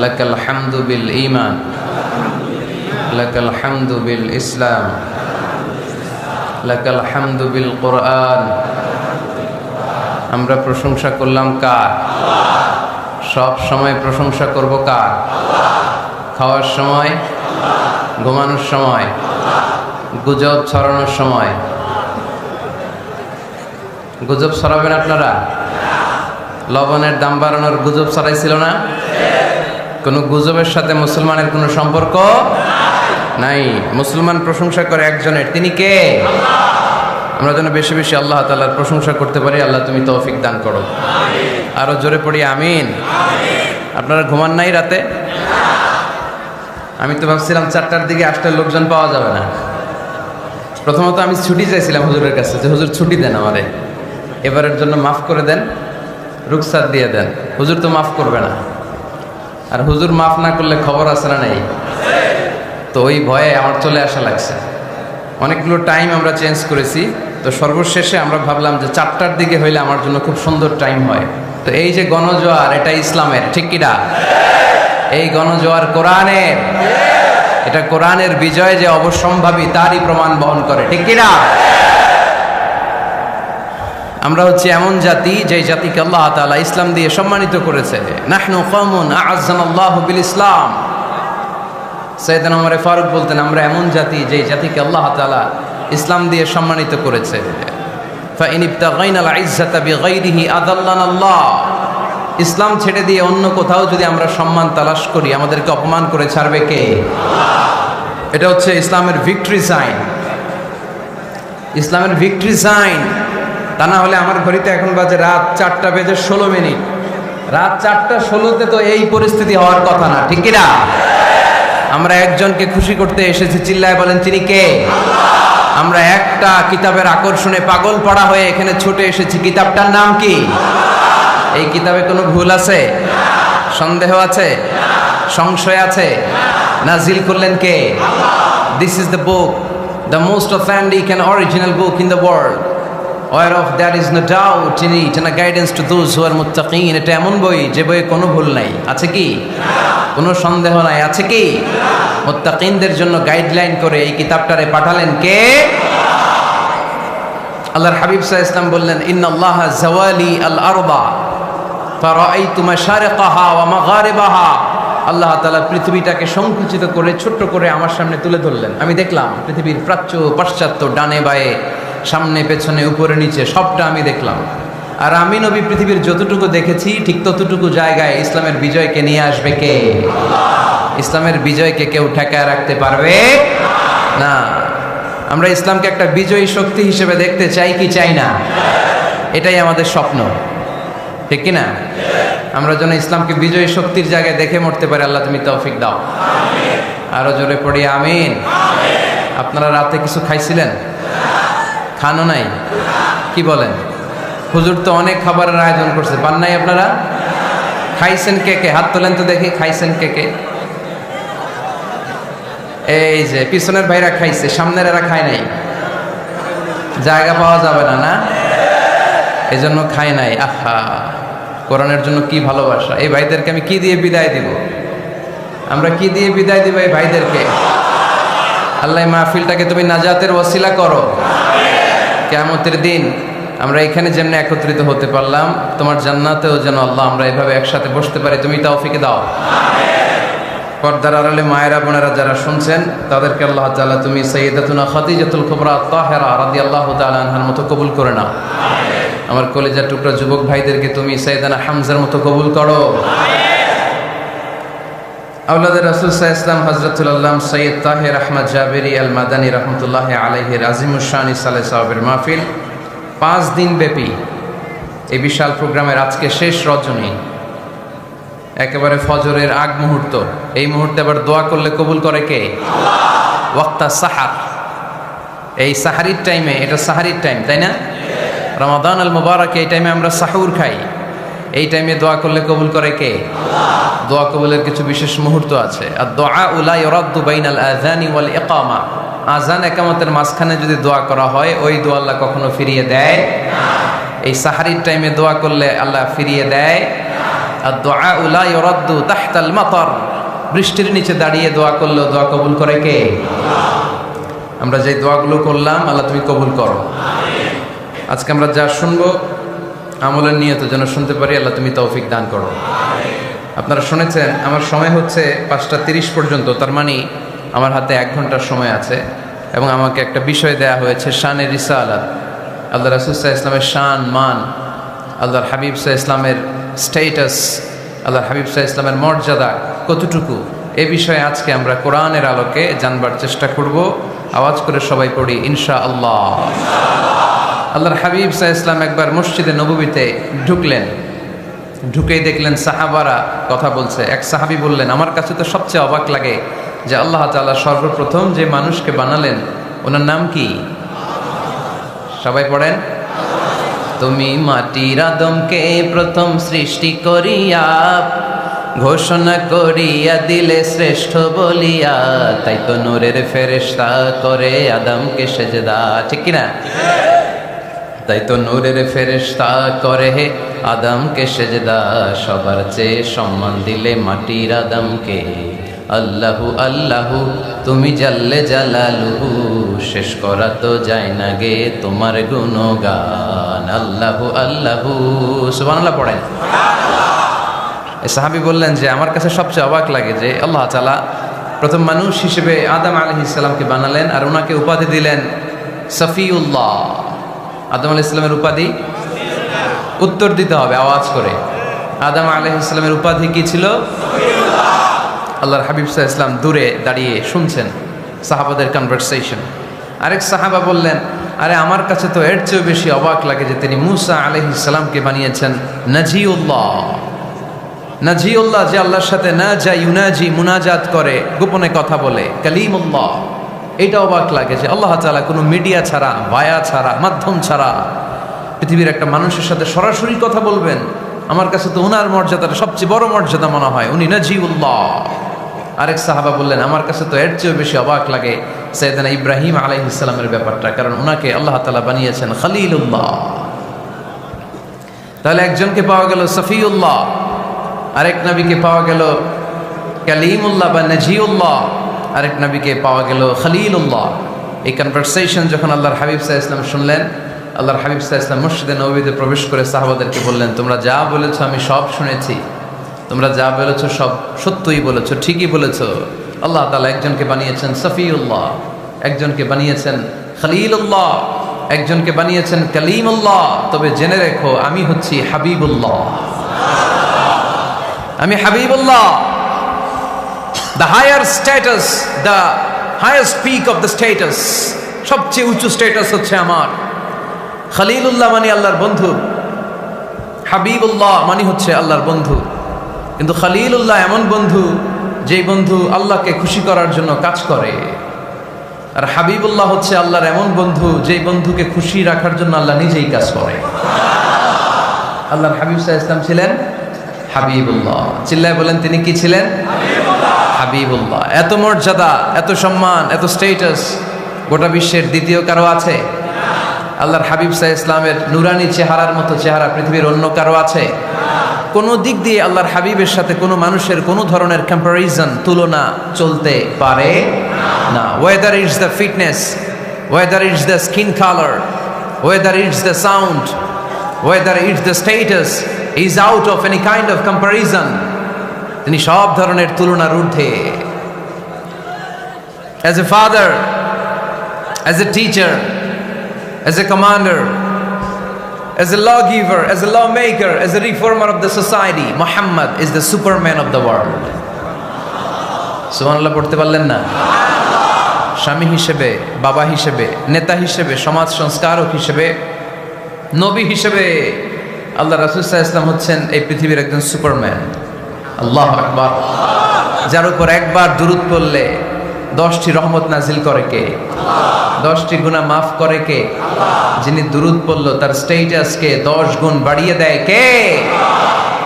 লাকাল হামদু বিল ঈমান, লাকাল হামদু বিল ইসলাম, লাকাল হামদু বিল কোরআন। আমরা প্রশংসা করলাম কার? সব সময় প্রশংসা করব কার? খাওয়ার সময়, ঘুমানোর সময়, গুজব ছড়ানোর সময়। গুজব ছড়াবেন আপনারা? লবণের দাম বাড়ানোর গুজব ছড়াইছিল না? কোন গুজবের সাথে মুসলমানের কোনো সম্পর্ক নাই। মুসলমান প্রশংসা করে একজনের, তিনি কে? আমরা যেন বেশি বেশি আল্লাহ তাআলার প্রশংসা করতে পারি। আল্লাহ তুমি তৌফিক দান করো। আরো জোরে পড়ি আমিন। আপনারা ঘুমান নাই রাতে? আমি তো ভাবছিলাম 4টার দিকে আসলে লোকজন পাওয়া যাবে না। প্রথমত আমি ছুটি চাইছিলাম হুজুরের কাছে, যে হুজুর ছুটি দেন আমারে, এবারের জন্য মাফ করে দেন, রুখসাত দিয়ে দেন। হুজুর তো মাফ করবে না, আর হুজুর মাফ না করলে খবর আছে না নেই? তো ওই ভয়ে আমার চলে আসা লাগছে। অনেকগুলো টাইম আমরা চেঞ্জ করেছি, তো সর্বশেষে আমরা ভাবলাম যে 4টার দিকে হইলে আমার জন্য খুব সুন্দর টাইম হয়। তো এই যে গণজোয়ার, এটা ইসলামের, ঠিক কিনা? এই গণজোয়ার কোরআনের, এটা কোরআনের বিজয় যে অবশ্যম্ভাবী তারই প্রমাণ বহন করে, ঠিক কিনা? আমরা হচ্ছে এমন জাতি যে জাতিকে আল্লাহ তাআলা ইসলাম দিয়ে সম্মানিত করেছে। নাহনু কওমুন আ'আজ্জানাল্লাহু বিল ইসলাম। সাইয়েদনা ওমর ফারুক বলতেন, আমরা এমন জাতি যে জাতিকে আল্লাহ তাআলা ইসলাম দিয়ে সম্মানিত করেছে। ফাইন ইবতাগাইনাল ইজ্জাতা বিগাইরিহি আযাল্লানাল্লাহ। ইসলাম ছেড়ে দিয়ে অন্য কোথাও যদি আমরা সম্মান তালাশ করি, আমাদেরকে অপমান করে ছাড়বে কে? এটা হচ্ছে ইসলামের ভিক্টরি সাইন। ইসলামের ভিক্টরি সাইন। তা না হলে আমার ঘড়িতে এখন বাজে রাত 4:16। রাত 4:16 তো এই পরিস্থিতি হওয়ার কথা না, ঠিক কিনা? আমরা একজনকে খুশি করতে এসেছি, চিল্লায় বলেন তিনি কে? আমরা একটা কিতাবের আকর্ষণে পাগল পড়া হয়ে এখানে ছুটে এসেছি। কিতাবটার নাম কি? এই কিতাবে কোনো ভুল আছে? সন্দেহ আছে? সংশয় আছে? নাজিল করলেন কে? This is the book, the most authentic and original book in the world, whereof there is no doubt in it and a guidance to those who are muttaqin. এটা এমন বই যে বইয়ে কোনো ভুল নাই, আছে কি? কোনো সন্দেহ নাই, আছে কি? মুত্তাকিনদের জন্য গাইডলাইন করে এই কিতাবটারে পাঠালেন কে? আল্লাহর হাবিব সাল্লাল্লাহু আলাইহি ওয়াসাল্লাম বললেন, ইন্নাল্লাহা জাওয়ালি আল আরদা ফারাআইতু মাশারিকাহা ওয়া মাগারিবাহা। আল্লাহ তাআলা পৃথিবীটাকে সংকুচিত করে ছোট্ট করে আমার সামনে তুলে ধরলেন। আমি দেখলাম পৃথিবীর প্রাচ্য পাশ্চাত্য, ডানে বায়ে, সামনে পেছনে, উপরে নিচে, সবটা আমি দেখলাম। আর আমি নবী পৃথিবীর যতটুকু দেখেছি ঠিক ততটুকু জায়গায় ইসলামের বিজয়কে নিয়ে আসবে কে? ইসলামের বিজয়কে কেউ ঠেকায় রাখতে পারবে না। আমরা ইসলামকে একটা বিজয়ী শক্তি হিসেবে দেখতে চাই কি চাই না? এটাই আমাদের স্বপ্ন, ঠিক কিনা? আমরা যেন ইসলামকে বিজয়ী শক্তির জায়গায় দেখে মরতে পারি। আল্লাহ তুমি তৌফিক দাও। আরো জোরে পড়ি আমিন। আপনারা রাতে কিছু খাইছিলেন? খানো নাই? কি বলেন? হুজুর তো অনেক খাবারের আয়োজন করছে, পান নাই আপনারা? খাইছেন কে কে? হাত তোলেন তো দেখি, খাইছেন কে কে? এই যে পিছনের ভাইরা খাইছে, সামনের এরা খায় নাই। জায়গা পাওয়া যাবে না, না? এই জন্য খায় নাই। আহা, কোরআনের জন্য কি ভালোবাসা! এই ভাইদেরকে আমি কি দিয়ে বিদায় দিব? আমরা কি দিয়ে বিদায় দিব এই ভাইদেরকে? আল্লাহ মাহফিলটাকে তুমি নাজাতের ওসিলা করো। কিয়ামতের দিন আমরা এখানে যেমন একত্রিত হতে পারলাম, তোমার জান্নাতেও যেন আল্লাহ আমরা এভাবে একসাথে বসতে পারি, তুমি তৌফিক দাও। পর্দার আড়ালে মায়েরা বোনেরা যারা শুনছেন, তাদেরকে আল্লাহ তাআলা তুমি সাইয়্যিদাতুনা খাদিজাতুল কুবরা তাহেরা রাদিয়াল্লাহু তাআলা আনহার মতো কবুল করে নাও। আমার কলেজার টুকরা যুবক ভাইদেরকে তুমি সাইয়েদানা হামজার মতো কবুল করো। আওলাদের রাসূল সাল্লাল্লাহু আলাইহি ওয়াসাল্লাম হযরতুল আল্লাম সৈয়দ তাহের আহমদ জাবেরি আল মাদানী রাহমাতুল্লাহি আলাইহির আজিমুশ শানি সালে সাহাবের মাহফিল 5 দিন ব্যাপী এই বিশাল প্রোগ্রামের আজকে শেষ রজনী, একেবারে ফজরের আগ মুহূর্ত। এই মুহূর্তে আবার দোয়া করলে কবুল করে কে? আল্লাহ। ওয়াক্তা সাহার, এই সাহারির টাইমে, এটা সাহারির টাইম তাই না? রমাদান আল মুবারক, এই টাইমে আমরা সাহুর খাই। এই টাইমে দোয়া করলে কবুল করে কে? আল্লাহ। দোয়া কবুলের কিছু বিশেষ মুহূর্ত আছে। আর দোয়া লা ইউরাদ্দু বাইনাল আযানি ওয়াল ইকামা, আযান ইকামতের মাঝখানে যদি দোয়া করা হয়, ওই দোয়া আল্লাহ কখনো ফিরিয়ে দেয় না। এই সাহারির টাইমে দোয়া করলে আল্লাহ ফিরিয়ে দেয়। আদ-দুআউ লা ইউরাদ্দু তাহতাল মাতার। বৃষ্টির নিচে দাঁড়িয়ে দোয়া করলেও দোয়া কবুল করে কে? আমরা যে দোয়াগুলো করলাম আল্লাহ তুমি কবুল করো। আজকে আমরা যা শুনবো আমলের নিয়ত যেন শুনতে পারি, আল্লাহ তুমি তৌফিক দান করো। আপনারা শুনেছেন আমার সময় হচ্ছে 5:30 পর্যন্ত, তার মানে আমার হাতে 1 ঘন্টার সময় আছে এবং আমাকে একটা বিষয় দেয়া হয়েছে শানে রিসালাত। আল্লাহ রাসূল সাল্লাল্লাহু আলাইহি ওয়াসাল্লামের শান মান, আল্লাহর হাবিব সাল্লাল্লাহু আলাইহি ওয়াসাল্লামের স্ট্যাটাস, আল্লাহর হাবিব সাল্লাল্লাহু আলাইহি ওয়াসাল্লামের মর্যাদা কতটুকু, এ বিষয়ে আজকে আমরা কোরআনের আলোকে জানবার চেষ্টা করব। আওয়াজ করে সবাই পড়ি ইনশাআল্লাহ। আল্লাহর হাবিব সাল্লাল্লাহু আলাইহি ওয়াসাল্লাম একবার মসজিদে নববীতে ঢুকলেন, ঢুকেই দেখলেন সাহাবারা কথা বলছে। এক সাহাবী বললেন, আমার কাছে তো সবচেয়ে অবাক লাগে যে আল্লাহ তাআলা সর্বপ্রথম যে মানুষকে বানালেন ওনার নাম কি? সবাই পড়েন, তুমি মাটির আদমকে প্রথম সৃষ্টি করিয়া ঘোষণা করিয়া দিলে শ্রেষ্ঠ বলিয়া, তাই তো নূরের ফেরেশতা করে আদমকে সেজদা। ঠিক কিনা? তাই তো নূরের ফেরেশতা করে আদমকে সেজদা, সবার চেয়ে সম্মান দিলে মাটির আদমকে। আল্লাহু আল্লাহু তুমি জাল্লে জালালুহু, শেষ করা তো যায় না গে তোমার গুণগান। আল্লাহু আল্লাহু, সুবহানাল্লাহ পড়েন। এই সাহাবী বললেন যে আমার কাছে সবচেয়ে অবাক লাগে যে আল্লাহ তাআলা প্রথম মানুষ হিসেবে আদম আলাইহিস সালামকে বানালেন আর ওনাকে উপাধি দিলেন সফিউল্লাহ। আদম আলাইহিস সালামের উপাধি উত্তর দিতে হবে আওয়াজ করে। আদম আলাইহিস সালামের উপাধি কি ছিল? আল্লাহর হাবিব সাল্লাল্লাহু আলাইহি ওয়াসাল্লাম দূরে দাঁড়িয়ে শুনছেন সাহাবাদের কনভারসেশন। আরেক সাহাবা বললেন, আরে আমার কাছে তো এর চেয়েও বেশি অবাক লাগে যে তিনি মূসা আলাইহিস সালামকে বানিয়েছেন নাজিউল্লাহ। নাজিউল্লাহ, যে আল্লাহর সাথে না যা ইউনাজি মুনাজাত করে, গোপনে কথা বলে, কালিমুল্লাহ। এটা অবাক লাগে যে আল্লাহ তাআলা কোনো মিডিয়া ছাড়া, ভায়া ছাড়া, মাধ্যম ছাড়া পৃথিবীর একটা মানুষের সাথে সরাসরি কথা বলবেন। আমার কাছে তো ওনার মর্যাদাটা সবচেয়ে বড় মর্যাদা মনে হয়, উনি নাজিউল্লাহ। আরেক সাহাবা বললেন, আমার কাছে তো এর চেয়েও বেশি অবাক লাগে সাইয়েদনা ইব্রাহিম আলাইহিস সালামের ব্যাপারটা, কারণ ওনাকে আল্লাহ তাআলা বানিয়েছেন খলিলুল্লাহ। তাহলে একজনকে পাওয়া গেল সফিউল্লাহ, আরেক নবীকে পাওয়া গেল কালিমুল্লাহ বা নাজিউল্লাহ, আরেক নবীকে পাওয়া গেল খলিলুল্লাহ। এই কনভারসেশন যখন আল্লাহর হাবিব সাল্লাল্লাহু আলাইহি ওয়াসাল্লাম শুনলেন, আল্লাহর হাবিব সাল্লাল্লাহু আলাইহি ওয়াসাল্লাম মসজিদে নববীতে প্রবেশ করে সাহাবাদেরকে বললেন, তোমরা যা বলেছো আমি সব শুনেছি, তোমরা যা বলেছো সব সত্যই বলেছো, ঠিকই বলেছো। আল্লাহ তাআলা একজনকে বানিয়েছেন সফিউল্লাহ, একজনকে বানিয়েছেন খলিলুল্লাহ, একজনকে বানিয়েছেন কালিমুল্লাহ। তবে জেনে রেখো আমি হচ্ছি হাবিবুল্লাহ, আমি Habibullah. The higher status, the highest peak of the status, সবচেয়ে উঁচু স্ট্যাটাস হচ্ছে আমার। খলিলুল্লাহ মানে আল্লাহর বন্ধু, হাবিবুল্লাহ মানে হচ্ছে আল্লাহর বন্ধু। কিন্তু খলিলুল্লাহ এমন বন্ধু যেই বন্ধু আল্লাহকে খুশি করার জন্য কাজ করে, আর হাবিবুল্লাহ হচ্ছে আল্লাহর এমন বন্ধু যেই বন্ধুকে খুশি রাখার জন্য আল্লাহ নিজেই কাজ করে। আল্লাহর হাবিব সাল্লাল্লাহু আলাইহি ওয়াসাল্লাম ছিলেন হাবিবুল্লাহ। চিল্লায় বলেন, তিনি কি ছিলেন? হাবিবুল্লাহ। এত মর্যাদা, এত সম্মান, এত স্ট্যাটাস গোটা বিশ্বের দ্বিতীয় কারো আছে? আল্লাহর হাবিব সাল্লাল্লাহু আলাইহি ওয়াসাল্লামের নুরানি চেহারার মতো চেহারা পৃথিবীর অন্য কারো আছে? কোনো দিক দিয়ে আল্লাহর হাবিবের সাথে কোনো মানুষের কোনো ধরনের কম্প্যারিজন, তুলনা চলতে পারে না। Whether it's the fitness, whether it's the skin colour, whether it's the sound, whether it's the status is out of any kind of comparison. তিনি সব ধরনের তুলনার ঊর্ধ্বে। As a father, as a teacher, as a commander, as a lawgiver, as a lawmaker, as a reformer of the society, Muhammad is the superman of the world. সুবহানাল্লাহ পড়তে পারলেন না? স্বামী হিসেবে, বাবা হিসেবে, নেতা হিসেবে, সমাজ সংস্কারক হিসেবে, নবী হিসেবে আল্লাহ রাসূল সাল্লাল্লাহু আলাইহি ওয়াসাল্লাম হচ্ছেন এই পৃথিবীর একজন সুপারম্যান। আল্লাহু আকবার। যার উপর একবার দুরূদ পড়লে 10টি রহমত নাজিল করে কে? 10টি গুনাহ মাফ করে কে? যিনি দুরূদ পড়ল তার স্ট্যাটাসকে 10 গুণ বাড়িয়ে দেয় কে?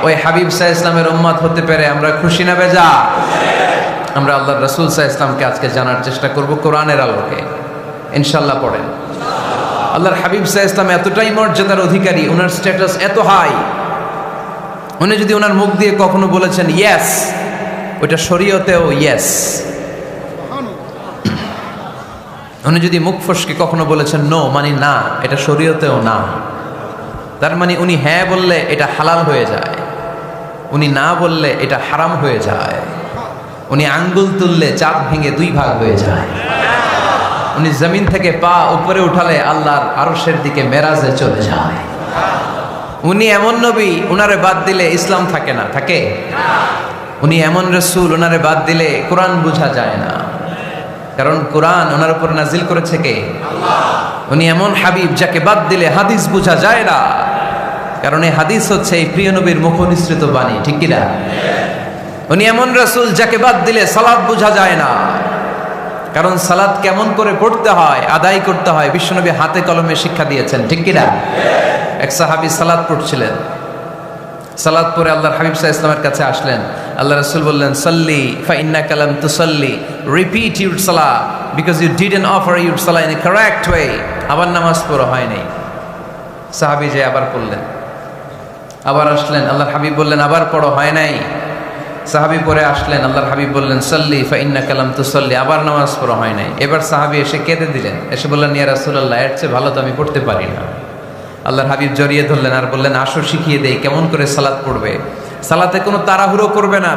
ওই হাবিব সাল্লাল্লাহু আলাইহি ওয়াসাল্লামের উম্মত হতে পেরে আমরা খুশি না বেজা? আমরা আল্লাহর রাসূল সাল্লাল্লাহু আলাইহি ওয়াসাল্লামকে আজকে জানার চেষ্টা করব কোরআনের আলোকে, ইনশাআল্লাহ। পড়েন। আল্লাহর হাবিব সাল্লাল্লাহু আলাইহি ওয়াসাল্লাম এতটাই মর্যাদার অধিকারী, ওনার স্ট্যাটাস এত হাই, উনি যদি ওনার মুখ দিয়ে কখনো বলেছেন ইয়েস, ওইটা শরীয়তেও ইয়েস। উনি যদি মুখ ফসকে কখনো বলেছেন নো, মানে না, এটা শরীয়তেও না। তার মানে উনি হ্যাঁ বললে এটা হালাল হয়ে যায়, উনি না বললে এটা হারাম হয়ে যায়। উনি আঙ্গুল তুললে চাঁদ ভেঙে 2 ভাগ হয়ে যায়। উনি জমিন থেকে পা উপরে উঠালে আল্লাহর আরশের দিকে মেরাজে চলে যায়। উনি এমন নবী, উনারে বাদ দিলে ইসলাম থাকে না, থাকে? উনি এমন রাসূল, উনারে বাদ দিলে কোরআন বোঝা যায় না, কারণ কোরআন ওনার উপর নাজিল করেছে কে? আল্লাহ। উনি এমন হাবিব, যাকে বাদ দিলে হাদিস বোঝা যায় না, কারণ এই হাদিস হচ্ছে এই প্রিয় নবীর মুখনিসৃত বাণী, ঠিক কি না? উনি এমন রাসূল, যাকে বাদ দিলে সালাত বোঝা যায় না, কারণ সালাত কেমন করে পড়তে হয়, আদায় করতে হয়, বিশ্বনবী হাতে কলমে শিক্ষা দিয়েছেন, ঠিক কি না? এক সাহাবী সালাত পড়ছিলেন, সালাত পরে আল্লাহর হাবিব সাল্লাল্লাহু আলাইহি ওয়াসাল্লামের কাছে আসলেন। আল্লাহ রাসূল বললেন, সাল্লি ফা ইন্নাকা লাম তুসাল্লি, repeat your salah because you didn't offer your salah in a correct way. আবার নামাজ পড়া হয় নাই। সাহাবী যে আবার পড়লেন, আবার আসলেন, আল্লাহর হাবিব বললেন আবার পড়ো, হয় নাই। সাহাবী পরে আসলেন, আল্লাহর হাবিব বললেন সাল্লি ফা ইন্নাকা লাম তুসাল্লি, আবার নামাজ পড়া হয় নাই। এবার সাহাবী এসে কেঁদে দিলেন, এসে বললেন ইয়া রাসূলুল্লাহ, এর চেয়ে ভালো তো আমি পড়তে পারি না। আল্লাহর হাবিব জড়িয়ে ধরলেন আর বললেন, আসো শিখিয়ে দেই কেমন করে সালাত পড়বে। সালাতে কোনো তাড়াহুড়ো করবে না।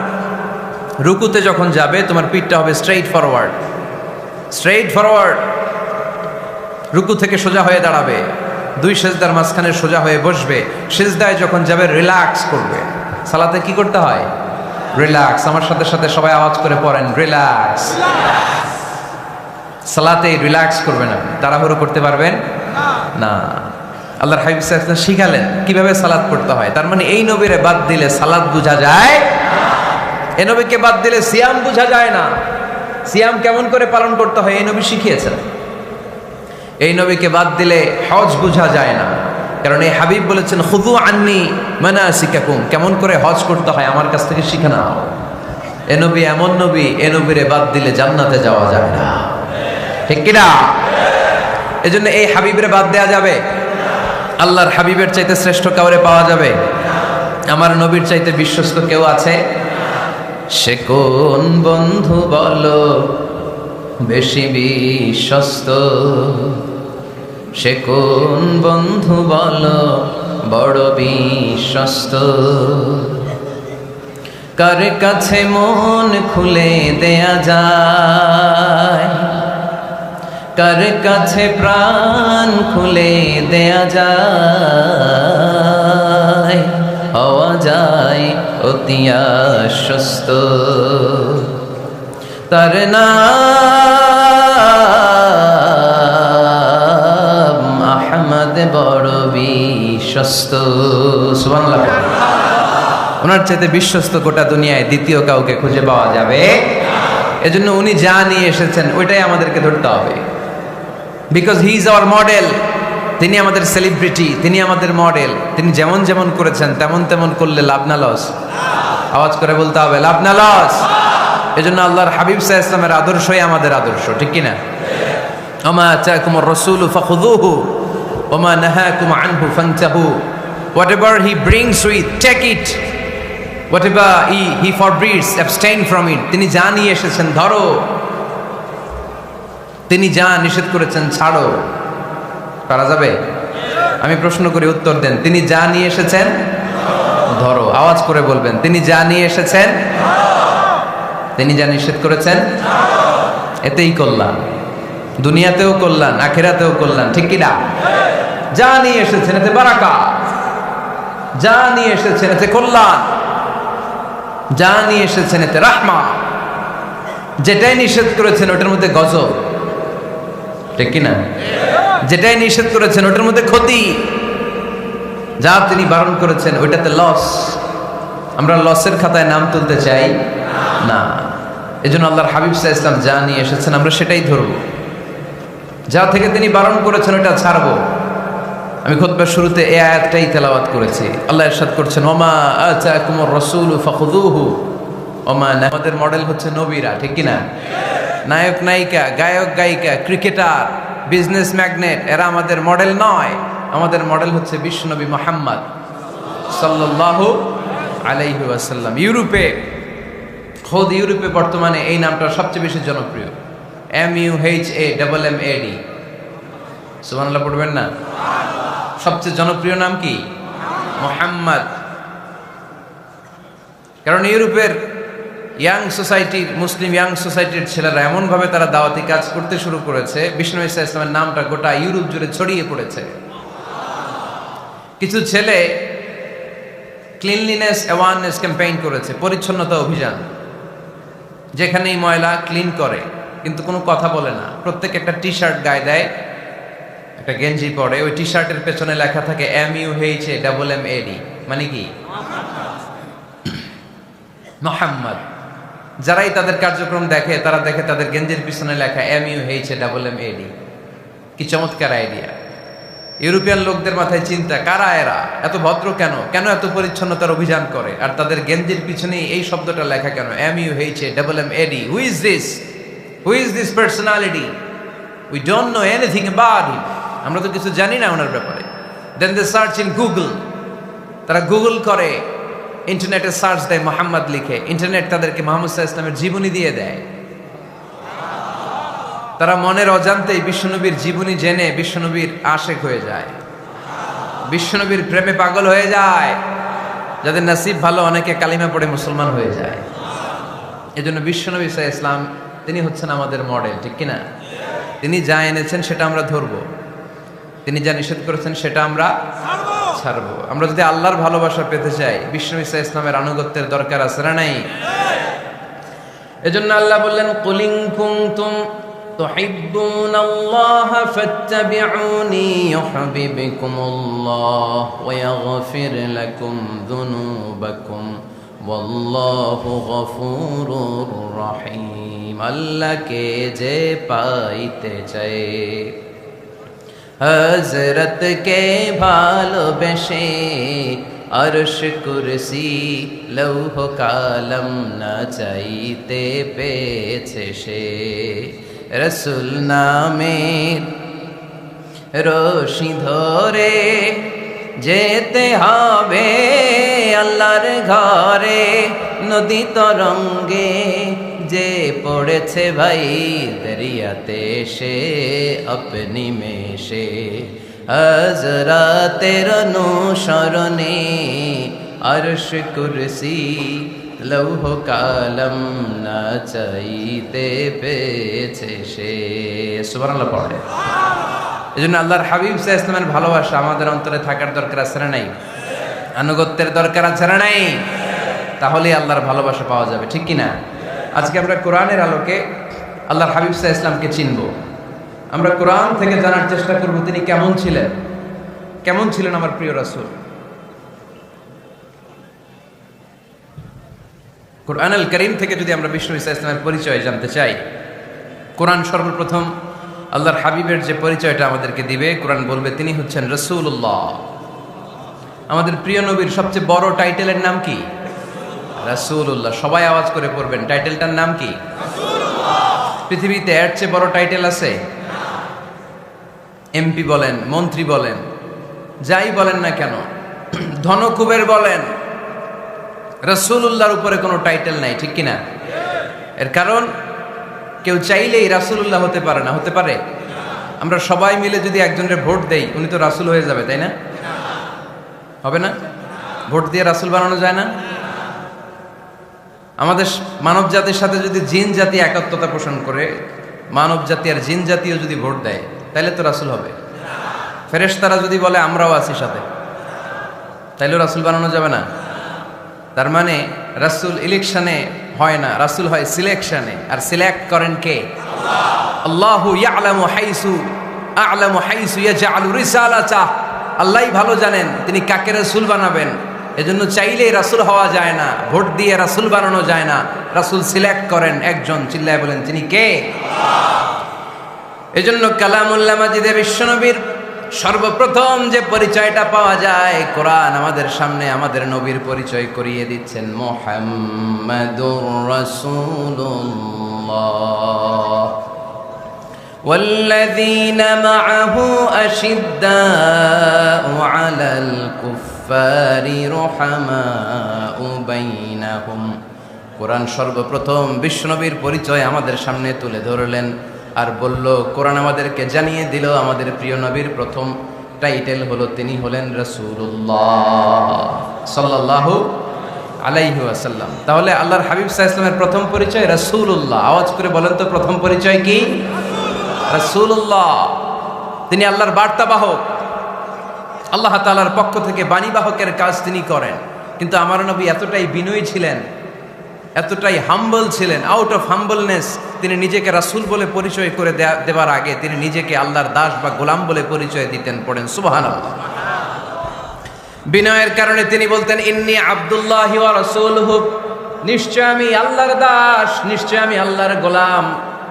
রুকুতে যখন যাবে তোমার পিঠটা হবে স্ট্রেইট ফরওয়ার্ড, স্ট্রেইট ফরওয়ার্ড। রুকু থেকে সোজা হয়ে দাঁড়াবে, 2 সেজদার মাঝখানে সোজা হয়ে বসবে। সেজদায় যখন যাবে রিল্যাক্স করবে। সালাতে কি করতে হয়? রিল্যাক্স। আমার সাথে সাথে সবাই আওয়াজ করে পড়েন, রিল্যাক্স। সালাতে রিল্যাক্স করবেন, আপনি তাড়াহুড়ো করতে পারবেন না। আল্লাহর হাবিব সাল্লাল্লাহু আলাইহি ওয়াসাল্লাম শিখালেন কিভাবে সালাত পড়তে হয়। তার মানে এই নবীরে বাদ দিলে সালাত বোঝা যায় না, এই নবীকে বাদ দিলে সিয়াম বোঝা যায় না। সিয়াম কেমন করে পালন করতে হয় এই নবী শিখিয়েছেন। এই নবীকে বাদ দিলে হজ বোঝা যায় না, কারণ এই হাবিব বলেছেন খুযু আন্নী মানাসিকাকুম, কেমন করে হজ করতে হয় আমার কাছ থেকে শিখে নাও। এ নবী এমন নবী, এ নবীরে বাদ দিলে জান্নাতে যাওয়া যায় না, ঠিক কি না? এজন্য এই হাবিবের বাদ দেয়া যাবে? আল্লাহর হাবিবের চাইতে শ্রেষ্ঠ কাউরে পাওয়া যাবে? আমার নবীর চাইতে বিশ্বস্ত কেউ আছে? সে কোন বন্ধু বলো বেশি বিশ্বস্ত, সে কোন বন্ধু বলো বড় বিশ্বস্ত, কার কাছে মন খুলে দেয়া যায়, কার কাছে প্রাণ খুলে দেয়া যায়, হওয়া যায় অতি আশ্বস্ত। তার নাম আহমদ, বড় বিশ্বস্ত। সুবহানাল্লাহ। ওনার চাইতে বিশ্বস্ত গোটা দুনিয়ায় দ্বিতীয় কাউকে খুঁজে পাওয়া যাবে? এজন্য উনি যা নিয়ে এসেছেন ওইটাই আমাদেরকে ধরতে হবে, because he is our model. তিনি আমাদের সেলিব্রিটি, তিনি আমাদের মডেল। তিনি যেমন যেমন করেছেন তেমন তেমন করলে লাভ না লস? আওয়াজ করে বলতে হবে, লাভ না লস? এজন্য আল্লাহর হাবিব সাল্লাল্লাহু আলাইহি ওয়াসাল্লামের আদর্শই আমাদের আদর্শ, ঠিক কি না? ওমা আতাকুমুর রাসূলু ফাখুযুহু ওমা নাহাকুম আনহু ফান্তাহু। Whatever he brings with, take it. Whatever he forbids, abstain from it. তিনি যা নিয়ে এসেছেন ধরো, তিনি যা নিষেধ করেছেন ছাড়ো। পারা যাবে? আমি প্রশ্ন করি, উত্তর দেন। তিনি যা নিয়ে এসেছেন ধরো। আওয়াজ করে বলবেন, তিনি যা নিয়ে এসেছেন, তিনি যা নিষেধ করেছেন এতেই কল্যাণ, দুনিয়াতেও কল্যাণ, আখিরাতেও কল্যাণ, ঠিক কি না? যা নিয়ে এসেছেন এতে বারাকাত, যা নিয়ে এসেছেন এতে কল্যাণ, যা নিয়ে এসেছেন এতে রাহমা, যেটাই নিষেধ করেছেন ওটার মধ্যে গজব, ঠিক কিনা? যেটাই নিষেধ করেছেন ওটার মধ্যে ক্ষতি, যা তিনি বারণ করেছেন ওইটাতে লস। আমরা লসের খাতায় নাম তুলতে চাই না। এজন্য আল্লাহর হাবিব সাল্লাল্লাহু আলাইহি ওয়াসাল্লাম যা নিয়ে এসেছেন আমরা সেটাই ধরব, যা থেকে তিনি বারণ করেছেন ওটা ছাড়বো। আমি খুতবার শুরুতে এই আয়াতটাই তেলাওয়াত করেছি। আল্লাহ ইরশাদ করছেন, ওমা আতাকুমুর রাসূলু ফাখুযুহু ওমা। আমাদের মডেল হচ্ছে নবীরা, ঠিক কি না? নায়ক নায়িকা, গায়ক গায়িকা, ক্রিকেটার, বিজনেস ম্যাগনেট, এরা আমাদের মডেল নয়। আমাদের মডেল হচ্ছে বিশ্বনবী মুহাম্মদ সাল্লাল্লাহু আলাইহি ওয়াসাল্লাম। ইউরোপে বর্তমানে এই নামটা সবচেয়ে বেশি জনপ্রিয়, MUHAMMAD। সুবহানাল্লাহ পড়বেন না? সবচেয়ে জনপ্রিয় নাম কি? মুহাম্মদ। কারণ ইউরোপের মুসলিম ইয়াং সোসাইটির ছেলেরা এমনভাবে তারা দাওয়াতি কাজ করতে শুরু করেছে, বিষ্ণু ঈসা ইসলামের নামটা গোটা ইউরোপ জুড়ে ছড়িয়ে পড়েছে। কিছু ছেলে ক্লিনলিনেস অ্যাওয়ারনেস ক্যাম্পেইন করেছে, পরিচ্ছন্নতা অভিযান, যেখানেই ময়লা ক্লিন করে, কিন্তু কোনো কথা বলে না। প্রত্যেক একটা টি শার্ট গায়ে দেয়, একটা গেঞ্জি পরে, ওই টি শার্টের পেছনে লেখা থাকে MUHAMMAD, মানে কি? মুহাম্মদ। যারাই তাদের কার্যক্রম দেখে, তারা দেখে তাদের গেঞ্জির পিছনে লেখা MUHAMMAD। কি চমৎকার আইডিয়া! ইউরোপিয়ান লোকদের মাথায় চিন্তা, কারা এরা, এত ভদ্র কেন, কেন এত পরিচ্ছন্নতার অভিযান করে, আর তাদের গেঞ্জির পিছনেই এই শব্দটা লেখা কেন, MUHAMMAD? Who is this personality? We don't know anything about him. আমরা তো কিছু জানি না ওনার ব্যাপারে। দেন দে সার্চ ইন গুগল। তারা গুগল করে, ইন্টারনেটে সার্চ দেয়, মোহাম্মদ লিখে, ইন্টারনেট তাদেরকে মুহাম্মদ সাল্লাল্লাহু আলাইহি ওয়াসাল্লামের জীবনী দিয়ে দেয়। তারা মনের অজান্তেই বিশ্বনবীর জীবনী জেনে বিশ্বনবীর আশেক হয়ে যায়, বিশ্বনবীর প্রেমে পাগল হয়ে যায়। যাদের নসিব ভালো, অনেকে কালিমা পড়ে মুসলমান হয়ে যায়। এজন্য বিশ্বনবী সাল্লাল্লাহু আলাইহি ওয়াসাল্লাম তিনি হচ্ছেন আমাদের মডেল, ঠিক কিনা? তিনি যা এনেছেন সেটা আমরা ধরবো, তিনি যা নিষেধ করেছেন সেটা আমরা ছাড়বো। আমরা যদি আল্লাহর ভালোবাসা পেতে চাই, বিশ্বনবী সাল্লাল্লাহু আলাইহি ওয়াসাল্লামের আনুগত্যের দরকার আছে না নাই? এজন্য আল্লাহ বললেন, কুল ইন কুনতুম তুহিব্বুনাল্লাহা ফাত্তাবিউনি ইউহিব্বুকুমুল্লাহ ওয়া ইয়াগফির লাকুম যুনুবাকুম ওয়াল্লাহু গফুরুর রহিম। আল্লাহকে যে পাইতে চায়, হযরত কে ভালোবেসে, আরশ কুরসি লৌহ কালম না চাইতে পেয়েছে সে। রসুল নামের রশি ধরে যেতে হবে আল্লাহর ঘরে। নদী তরঙ্গে যে পড়েছে ভাই দরিয়াতে, সে আপনি মেশে হযরতের অনুসরণে, আরশ কুরসি লৌহ কালম না চাইতে পেয়েছে সে। সুবহানাল্লাহ পড়ে। এজন্য আল্লাহর হাবিব সাল্লাল্লাহু আলাইহি ওয়াসাল্লামের ভালোবাসা আমাদের অন্তরে থাকার দরকার আছে না নাই? আনুগত্যের দরকার আছে না নাই? তাহলেই আল্লাহর ভালোবাসা পাওয়া যাবে, ঠিক কিনা? আজকে আমরা কোরআনের আলোকে আল্লাহর হাবিব সাল্লাল্লাহু আলাইহি ওয়াসাল্লামকে চিনব। আমরা কোরআন থেকে জানার চেষ্টা করব তিনি কেমন ছিলেন, কেমন ছিলেন আমার প্রিয় রাসূল। কোরআনুল কারীম থেকে যদি আমরা বিষ্ণু ঈসা ইসলামের পরিচয় জানতে চাই, কোরআন সর্বপ্রথম আল্লাহর হাবিবের যে পরিচয়টা আমাদেরকে দিবে, কোরআন বলবে তিনি হচ্ছেন রাসূলুল্লাহ। আমাদের প্রিয় নবীর সবচেয়ে বড় টাইটেলের নাম কি? রাসূলুল্লাহ। সবাই আওয়াজ করে পড়বেন, টাইটেলটার নাম কি? রাসূলুল্লাহ। পৃথিবীতে এর চেয়ে বড় টাইটেল আছে? এমপি বলেন, মন্ত্রী বলেন, যাই বলেন না কেন, ধনকুবের বলেন, রাসূলুল্লাহর উপরে কোনো টাইটেল নাই, ঠিক কিনা? এর কারণ কেউ চাইলেই রাসূলুল্লাহ হতে পারে না। হতে পারে? আমরা সবাই মিলে যদি একজনের ভোট দেই, উনি তো রাসূল হয়ে যাবে, তাই না? হবে না? ভোট দিয়ে রাসূল বানানো যায় না? আমাদের মানব জাতির সাথে যদি জিন জাতি একত্বতা পোষণ করে, মানব জাতি আর জিন জাতিও যদি ভোট দেয়, তাহলে তো রাসূল হবে। ফেরেশতারা যদি বলে আমরাও আছি সাথে, তাইলেও রাসূল বানানো যাবে না। তার মানে রাসূল ইলেকশনে হয় না, রাসূল হয় সিলেকশনে। আর সিলেক্ট করেন কে? আল্লাহু ইয়ালামু হাইসু ইয়াজআলু রিসালাতাহ। আল্লাহই ভালো জানেন তিনি কাকে রাসূল বানাবেন। এজন্য চাইলেই রাসূল হওয়া যায় না, ভোট দিয়ে রাসূল বানানো যায় না। রাসূল সিলেক্ট করেন একজন, চিল্লায় বলেন তিনি কে? এজন্য কালামুল্লাহ মাজিদে বিশ্বনবীর সর্বপ্রথম যে পরিচয়টা পাওয়া যায়, কোরআন আমাদের সামনে আমাদের নবীর পরিচয় করিয়ে দিচ্ছেন, মুহাম্মাদুর রাসূলুল্লাহ। ওয়াল্লাযীনা মাআহু আশিদ্দাউ আলাল কুফ কুফফারি রুহামাউ বাইনাহুম। কোরআন সর্বপ্রথম বিশ্বনবীর পরিচয় আমাদের সামনে তুলে ধরলেন আর বলল, কোরআন আমাদেরকে জানিয়ে দিল আমাদের প্রিয় নবীর প্রথম টাইটেল হলো তিনি হলেন রাসূলুল্লাহ সাল্লাল্লাহু আলাইহি ওয়াসাল্লাম। তাহলে আল্লাহর হাবিব সাল্লাল্লাহু আলাইহি ওয়াসাল্লামের প্রথম পরিচয় রাসূলুল্লাহ। আওয়াজ করে বলেন তো প্রথম পরিচয় কি? রাসূলুল্লাহ। তিনি আল্লাহর বার্তাবাহক, আল্লাহ তাআলার পক্ষ থেকে বাণীবাহকের কাজ তিনি করেন। কিন্তু আমার নবী এতটাই বিনয়ী ছিলেন, এতটাই হাম্বল ছিলেন, আউট অফ হাম্বলনেস তিনি নিজেকে রাসূল বলে পরিচয় করে দেওয়ার আগে তিনি নিজেকে আল্লাহর দাস বা গোলাম বলে পরিচয় দিতেন। পড়েন সুবহানাল্লাহ। বিনয়ের কারণে তিনি বলতেন, ইন্নী আব্দুল্লাহি ওয়া রাসূলুহু, নিশ্চয় আমি আল্লাহর দাস, নিশ্চয় আমি আল্লাহর গোলাম,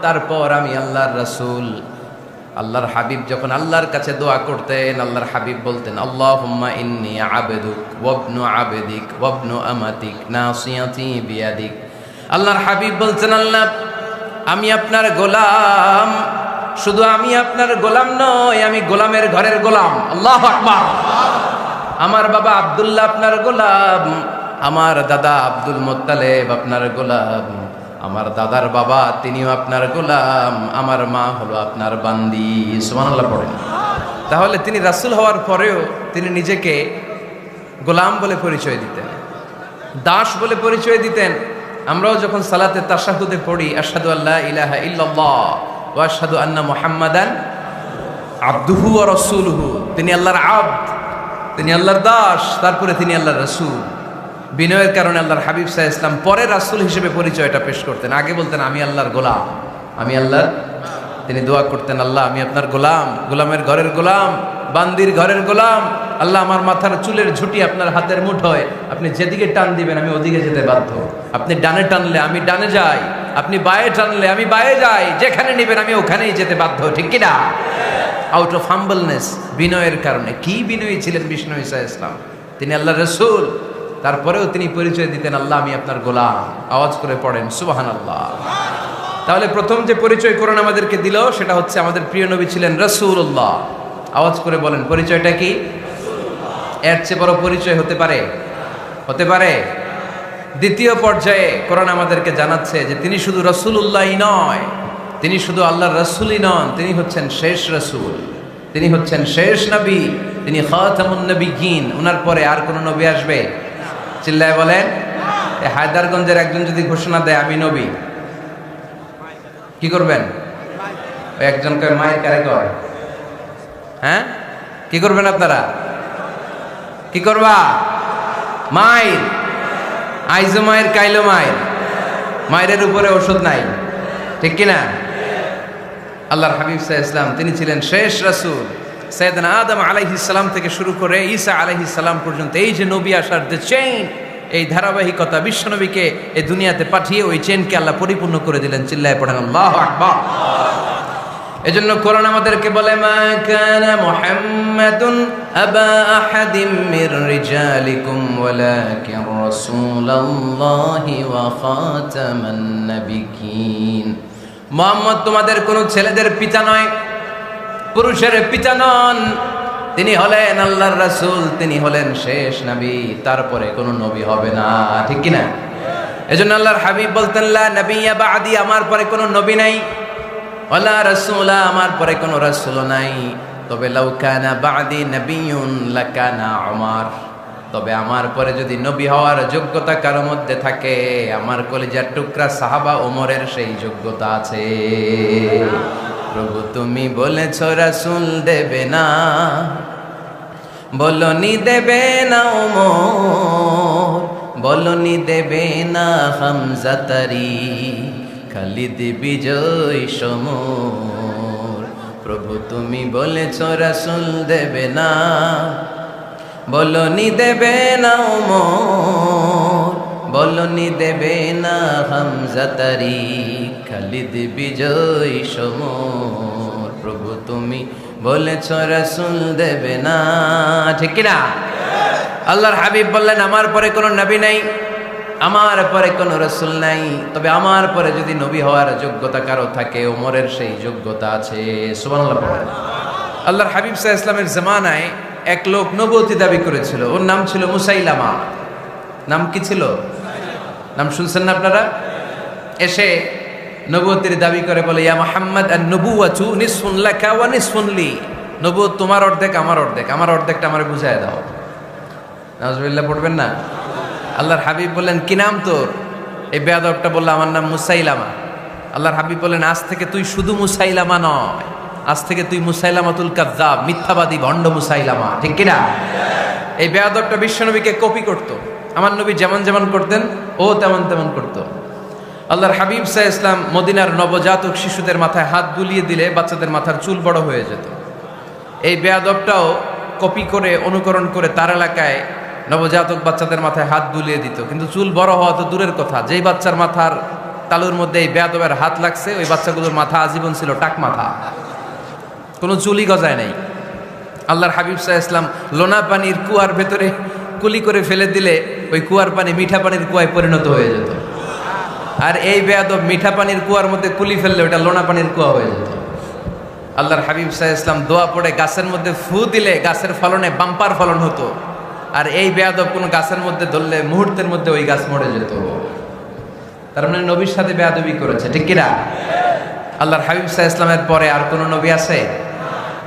তারপর আমি আল্লাহর রাসূল। আল্লাহর হাবিব যখন আল্লাহর কাছে দোয়া করতেন, আল্লাহর হাবিব বলতেন, আল্লাহুম্মা ইন্নী আবদুক ওয়া ইবনু আবদিক ওয়া ইবনু আমাতিক নাসিয়াতি বিয়াদিক। আল্লাহর হাবিব বলছেন, আল্লাহ আমি আপনার গোলাম, শুধু আমি আপনার গোলাম নয়, আমি গোলামের ঘরের গোলাম। আল্লাহু আকবার। আমার বাবা আব্দুল্লাহ আপনার গোলাম, আমার দাদা আব্দুল মুত্তালিব আপনার গোলাম, আমার দাদার বাবা তিনিও আপনার গোলাম, আমার মা হলো আপনার বান্দি। সুবহানাল্লাহ পড়েন। তাহলে তিনি রাসূল হওয়ার পরেও তিনি নিজেকে গোলাম বলে পরিচয় দিতেন, দাস বলে পরিচয় দিতেন। আমরাও যখন সালাতে তাশাহুদে পড়ি, আশহাদু আল্লা ইলাহা ইল্লাল্লাহ ওয়া আশহাদু আন্না মুহাম্মাদান আবদুহু ওয়া রাসূলুহু, তিনি আল্লাহর আবদ, তিনি আল্লাহর দাস, তারপরে তিনি আল্লাহর রাসূল। বিনয়ের কারণে আল্লাহর হাবিব সাল্লাল্লাহু আলাইহি ওয়াসাল্লাম পরে রাসূল হিসেবে পরিচয়টা পেশ করতেন। আগে বলতেন আমি আল্লাহর গোলাম, আমি আল্লাহর। তিনি দোয়া করতেন, আল্লাহ আমি আপনার গোলাম, গোলামের ঘরের গোলাম, বান্দির ঘরের গোলাম। আল্লাহ আমার মাথার চুলের ঝুঁটি আপনার হাতের মুঠোয়, আপনি যেদিকে টান দিবেন আমি ওদিকে যেতে বাধ্য। আপনি ডানে টানলে আমি ডানে যাই, আপনি বায়ে টানলে আমি বায়ে যাই, যেখানে নেবেন আমি ওখানেই যেতে বাধ্য। ঠিক কিনা? আউট অফ হাম্বলনেস, বিনয়ের কারণে। কি বিনয়ী ছিলেন বিষ্ণু ঈসা আলাইহিস সালাম। তিনি আল্লাহর রাসূল, তারপরেও তিনি পরিচয় দিতেন, আল্লাহ আমি আপনার গোলাম। আওয়াজ করে পড়েন সুবহানাল্লাহ। তাহলে প্রথম যে পরিচয় কোরআন আমাদেরকে দিল সেটা হচ্ছে আমাদের প্রিয় নবী ছিলেন রাসূলুল্লাহ। আওয়াজ করে বলেন পরিচয়টা কি? এর চেয়ে বড় পরিচয় হতে পারে? হতে পারে? দ্বিতীয় পর্যায়ে কোরআন আমাদেরকে জানাচ্ছে যে তিনি শুধু রাসূলুল্লাহই নয়, তিনি শুধু আল্লাহর রাসূলই নন, তিনি হচ্ছেন শেষ রাসূল, তিনি হচ্ছেন শেষ নবী, তিনি খাতামুন নবিয়্যিন। ওনার পরে আর কোন নবী আসবে? চিল্লায় বলেন। এই হায়দারগঞ্জের একজন যদি ঘোষণা দেয় আমি নবী, কি করবেন? ওই একজন কয় মায়ের কারে কয়, হ্যাঁ কি করবেন আপনারা? কি করবা? মায়ের আইজো মায়ের কাইলো মায়ের, মায়ের উপরে ওষুধ নাই। ঠিক কিনা? আল্লাহর হাবিব সাল্লাল্লাহু আলাইহি ওয়াসাল্লাম তিনি ছিলেন শেষ রাসূল। সাইয়েদনা আদম আলাইহিস সালাম থেকে শুরু করে ঈসা আলাইহিস সালাম পর্যন্ত এই যে নবী আসার যে চেইন, এই ধারাবাহিকতা, বিশ্বনবীকে এই দুনিয়াতে পাঠিয়ে ওই চেইনকে আল্লাহ পরিপূর্ণ করে দিলেন। চিল্লায় পড়েন আল্লাহু আকবার। এজন্য কোরআন আমাদেরকে বলে, মা কানা মুহাম্মাদুন আবা আহাদিম মির রিজালিকুম ওয়ালাকিন রাসূলুল্লাহি ওয়া খাতামান নাবিয়্যিন। মুহাম্মদ তোমাদের কোন ছেলেদের পিতা নয়, পুরুষের পিতা নন, তিনি হলেন আল্লাহর রাসূল, তিনি হলেন শেষ নবী, তারপরে কোনো নবী হবে না। ঠিক কি না? এজন্য আল্লাহর হাবিব বলতেন, লা নবিয়্যা বা'দি, আমার পরে কোনো নবী নাই, ওয়ালা রাসূলা, আমার পরে কোনো রাসূল নাই। তবে লাউ কানা বা'দি নবিয়্যুন লাকানা উমর, তবে আমার পরে যদি নবী হওয়ার যোগ্যতা কারো মধ্যে থাকে, আমার কলিজার টুকরা সাহাবা ওমরের সেই যোগ্যতা আছে। প্রভু তুমি বলেছ রাসূল দেবে না, বলনি দেবে না ওমর, বলনি দেবে না হামজা তারি, খালিদ বিজয় সমর। প্রভু তুমি বলেছ রাসূল দেবে না, বলনি দেবে না ওমর, বলনি দেবে না হামজা তারি, খালিদ বিজয় সমর। প্রভু তুমি বলেছ রাসূল দেবে না। ঠিক কি না? আল্লাহর হাবিব বললেন, আমার পরে কোনো নবী নাই, আমার পরে কোনো রাসূল নাই, তবে আমার পরে যদি নবী হওয়ার যোগ্যতা কারো থাকে, ওমরের সেই যোগ্যতা আছে। সুবহানাল্লাহ পড়েন। আল্লাহর হাবিব সাল্লাল্লাহু আলাইহি ওয়াসাল্লামের জামানায় এক লোক নবুয়তি দাবি করেছিল, ওর নাম ছিল মুসাইলামা। নাম কি ছিল? নাম শুনছেন না আপনারা? এসে নবুয়তির দাবি করে বলে, ইয়া মুহাম্মদ আন-নবুওয়াতু নিসফুন লাকা ওয়া নিসফুন লি। নবুয়ত তোমার অর্ধেক, আমার অর্ধেক, আমার অর্ধেকটা আমারে বুঝায় দাও। নাউজুবিল্লাহ পড়বেন না? আল্লাহর হাবিব বললেন, কি নাম তোর? এই বেয়াদবটা বলল, আমার নাম মুসাইলামা। আল্লাহর হাবিব বললেন, আজ থেকে তুই শুধু মুসাইলামা নয়, আজ থেকে তুই মুসাইলামাতুল কাযযাব, মিথ্যাবাদী ভণ্ড মুসাইলামা। ঠিক কিনা? এই বেয়াদবটা বিশ্বনবীকে কপি করত। আমার নবী যেমন যেমন করতেন ও তেমন তেমন করত। আল্লাহর হাবিব সাল্লাল্লাহু আলাইহি ওয়াসাল্লাম মদিনার নবজাতক শিশুদের মাথায় হাত বুলিয়ে দিলে বাচ্চাদের মাথার চুল বড় হয়ে যেত। এই বেয়াদবটাও কপি করে, অনুকরণ করে তার এলাকায় নবজাতক বাচ্চাদের মাথায় হাত বুলিয়ে দিত। কিন্তু চুল বড় হওয়া তো দূরের কথা, যেই বাচ্চার মাথার তালুর মধ্যে এই বেয়াদবের হাত লাগছে, ওই বাচ্চাগুলোর মাথা আজীবন ছিল টাক মাথা, কোনো চুলই গজায় নাই। আল্লাহর হাবিব সাল্লাল্লাহু আলাইহি ওয়াসাল্লাম লোনা পানির কুয়ার ভেতরে কুলি করে ফেলে দিলে ওই কুয়ার পানি মিঠা পানির কুয়ায় পরিণত হয়ে যেত। আর এই বেয়াদব মিঠা পানির কুয়ার মধ্যে কুলি ফেললে ওটা লোনা পানির কুয়া হয়ে যেত। আল্লাহর হাবিব সাল্লাল্লাহু আলাইহি ওয়াসাল্লাম দোয়া পড়ে গাছের মধ্যে ফু দিলে গাছের ফলনে বাম্পার ফলন হতো। আর এই বেয়াদব কোনো গাছের মধ্যে ধরলে মুহূর্তের মধ্যে ওই গাছ মরে যেত। তার মানে নবীর সাথে বেয়াদবি করেছে, ঠিক কিনা? আল্লাহর হাবিব সাল্লাল্লাহু আলাইহি ওয়াসাল্লামের পরে আর কোন নবী আছে?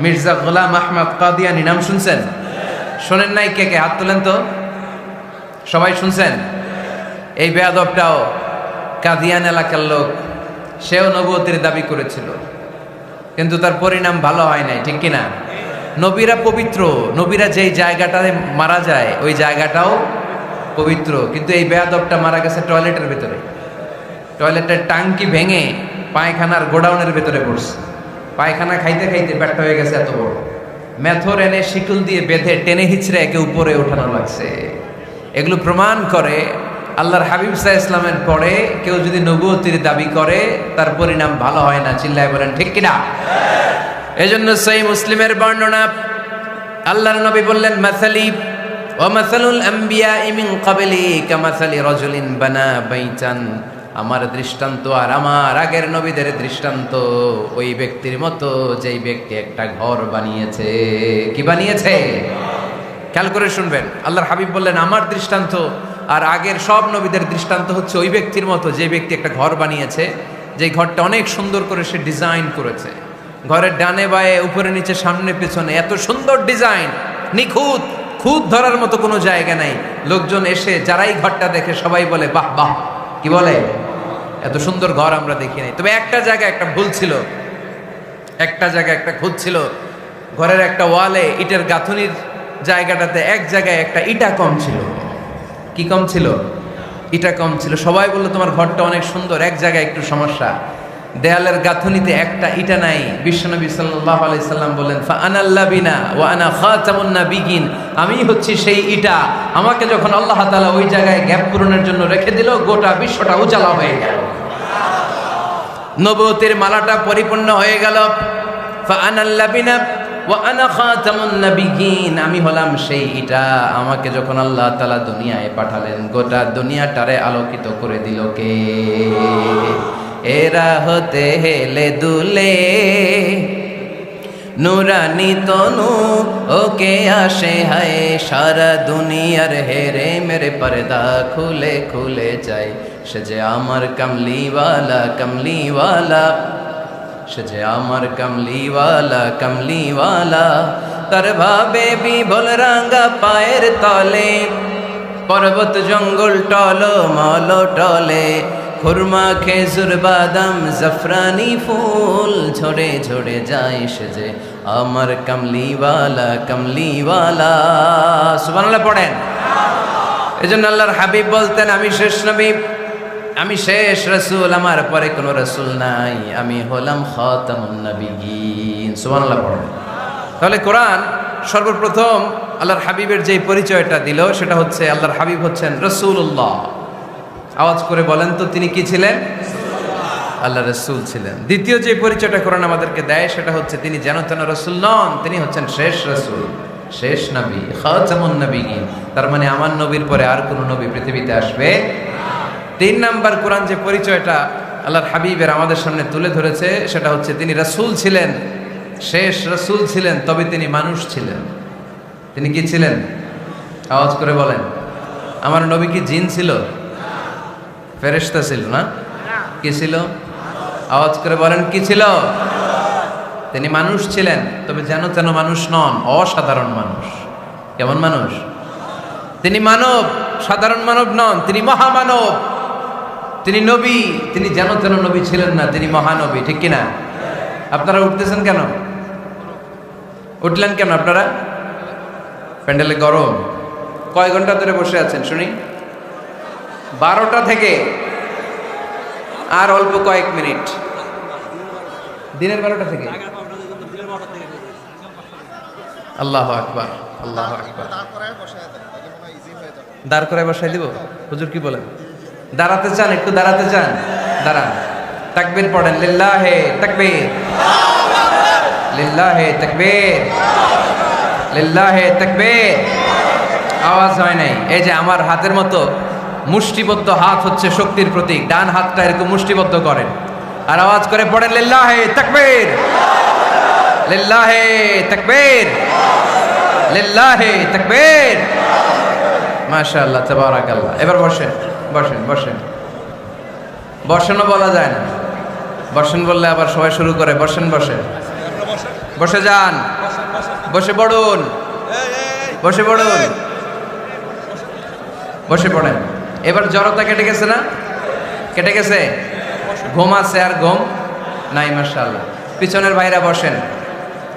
মির্জা গোলাম আহমদ কাদিয়ানী নাম শুনছেন? শোনেন নাই? কে কে হাত তোলেন তো। সবাই শুনছেন? এই বেয়াদবটাও কাদিয়ান এলাকার লোক, সেও নবুয়তির দাবি করেছিল, কিন্তু তার পরিণাম ভালো হয় নাই, ঠিক কিনা? নবীরা পবিত্র, নবীরা যেই জায়গাটায় মারা যায় ওই জায়গাটাও পবিত্র, কিন্তু এই বেয়াদবটা মারা গেছে টয়লেটের ভিতরে। টয়লেটের টাঙ্কি ভেঙে পায়খানার গোডাউনের ভেতরে পড়ছে। পায়খানা খাইতে খাইতে পেটটা হয়ে গেছে এত বড়, মেথর এনে শিকল দিয়ে বেঁধে টেনে হিচড়ে একে উপরে ওঠানো লাগছে। এগুলো প্রমাণ করে আল্লাহর হাবিব সাল্লাল্লাহু আলাইহি ওয়াসাল্লামের পরে কেউ যদি নবুয়তির দাবি করে তার পরিণাম ভালো হয় না। চিল্লায় বলেন ঠিক কিনা? এজন্য সহিহ মুসলিমের বর্ণনা, আল্লাহর নবী বললেন, মাসালি ওয়া মাসালুল আমবিয়া মিন ক্বাবলি কামাসালি রাজুলিন বানা বাইতান। আমার দৃষ্টান্ত আর আমার আগের নবীদের দৃষ্টান্ত ওই ব্যক্তির মতো যেই ব্যক্তি একটা ঘর বানিয়েছে। কি বানিয়েছে? খেয়াল করে শুনবেন। আল্লাহর হাবিব বললেন, আমার দৃষ্টান্ত আর আগের সব নবীদের দৃষ্টান্ত হচ্ছে ওই ব্যক্তির মতো যে ব্যক্তি একটা ঘর বানিয়েছে, যে ঘরটা অনেক সুন্দর করে সে ডিজাইন করেছে। ঘরের ডানে বায়ে উপরে নিচে সামনে পেছনে এত সুন্দর ডিজাইন, নিখুঁত, খুঁত ধরার মতো কোনো জায়গা নাই। লোকজন এসে যারাই ঘরটা দেখে সবাই বলে বাহ বাহ। কি বলে? এত সুন্দর ঘর আমরা দেখি নাই। তবে একটা জায়গায় একটা ভুল ছিল, একটা জায়গায় একটা খুঁত ছিল। ঘরের একটা ওয়ালে ইটের গাঁথুনির জায়গাটাতে এক জায়গায় একটা ইটা কম ছিল। কি কম ছিল? ইটা কম ছিল। সবাই বললো তোমার ঘরটা অনেক সুন্দর, এক জায়গায় একটু সমস্যা, দেয়ালের গাঁথুনিতে একটা ইটা নাই। বিশ্বনবী সাল্লাল্লাহু আলাইহি সাল্লাম বলেন, ফা আনাল লাবিনা ওয়া আনা খাতামুন নাবিয়িন। আমি হচ্ছি সেই ইটা, আমাকে যখন আল্লাহ তাআলা ওই জায়গায় গ্যাপ পূরণের জন্য রেখে দিল, গোটা বিশ্বটা উজালা হয়ে গেল, নবুয়তের মালাটা পরিপূর্ণ হয়ে গেল। ফা আনাল লাবিনা ওয়া আনা খাতামুন নাবিয়িন। আমি হলাম সেই ইটা, আমাকে যখন আল্লাহ তাআলা দুনিয়ায় পাঠালেন, গোটা দুনিয়াটারে আলোকিত করে দিল কে? এরা হতে হেলে দুলে নুরানি তনু ওকে আসে হায়, সারা দুনিয়ার হেরে মেরে পর্দা খুলে খুলে যায়। সে যে আমার কামলিওয়ালা কামলিওয়ালা, সে যে আমার কামলিওয়ালা কামলিওয়ালা। তার ভাবে বিভোল রাঙ্গা পায়ের তলে, পর্বত জঙ্গল টল মল টলে, খুরমা খেজুর বাদাম জাফরানি ফুল ঝরে ঝরে যায়। সে যে আমার কামলিওয়ালা কামলিওয়ালা। সুবহানাল্লাহ পড়েন। এজন্য আল্লাহর হাবিব বলতেন, আমি শেষ নবী, আমি শেষ রাসূল, আমার পরে কোনো রাসূল নাই, আমি হলাম খাতামুন নাবিয়িন। সুবহানাল্লাহ পড়েন। তাহলে কোরআন সর্বপ্রথম আল্লাহর হাবিবের যে পরিচয়টা দিল সেটা হচ্ছে আল্লাহর হাবিব হচ্ছেন রাসূলুল্লাহ। আওয়াজ করে বলেন তো, তিনি কি ছিলেন? আল্লাহ রাসূল ছিলেন। দ্বিতীয় যে পরিচয়টা কোরআন আমাদেরকে দেয় সেটা হচ্ছে তিনি যেন তেন রাসূল নন, তিনি হচ্ছেন শেষ রাসূল, শেষ নবী, খাতামুন নাবিয়িন। তার মানে আমার নবীর পরে আর কোনো নবী পৃথিবীতে আসবে না। তিন নাম্বার কোরআন যে পরিচয়টা আল্লাহর হাবিবের আমাদের সামনে তুলে ধরেছে সেটা হচ্ছে তিনি রাসূল ছিলেন, শেষ রাসূল ছিলেন, তবে তিনি মানুষ ছিলেন। তিনি কি ছিলেন? আওয়াজ করে বলেন। আমার নবী কি জিন ছিল? ফেরেশতা ছিল না? কি ছিল? আওয়াজ করে বলেন, কি ছিল? তিনি মানুষ ছিলেন, তবে যেন তেন মানুষ নন, অসাধারণ মানুষ। কেমন মানুষ? তিনি মানব, সাধারণ মানব নন, তিনি মহামানব। তিনি নবী, তিনি যেন তেন নবী ছিলেন না, তিনি মহানবী। ঠিক কিনা? আপনারা উঠতেছেন কেন? উঠলেন কেন আপনারা? প্যান্ডেলে গরম। কয় ঘন্টা ধরে বসে আছেন শুনি? 12টা থেকে আর অল্প কয়েক মিনিট। দিনের 12টা থেকে। আল্লাহু আকবার, আল্লাহু আকবার। দাঁড় করে বসাই দিব? হুজুর কি বলেন? দাঁড়াতে চান? একটু দাঁড়াতে চান? দাঁড়ান। তাকবীর পড়েন, লিল্লাহে তাকবীর, লিল্লাহে তাকবীর, লিল্লাহে তাকবীর। আওয়াজ হয় নাই। এই যে আমার হাতের মতো মুষ্টিবদ্ধ হাত হচ্ছে শক্তির প্রতীক। ডান হাতটা এরকম মুষ্টিবদ্ধ করেন আর আওয়াজ করে পড়েন, লিল্লাহে তাকবীর, লিল্লাহে তাকবীর, লিল্লাহে তাকবীর। মাশাআল্লাহ, তাবারাকাল্লাহ। এবার বসেন, বসেন, বসেন। বসেনও বলা যায় না, বসেন বললে আবার সবাই শুরু করে। বসেন, বসেন, বসে যান, বসে পড়ুন, বসে পড়ুন, বসে পড়েন। এবার জড়তা কেটে গেছে না? কেটে গেছে? ঘুম আছে আর ঘুম নাই। মাশাআল্লাহ। পিছনের ভাইরা বসেন,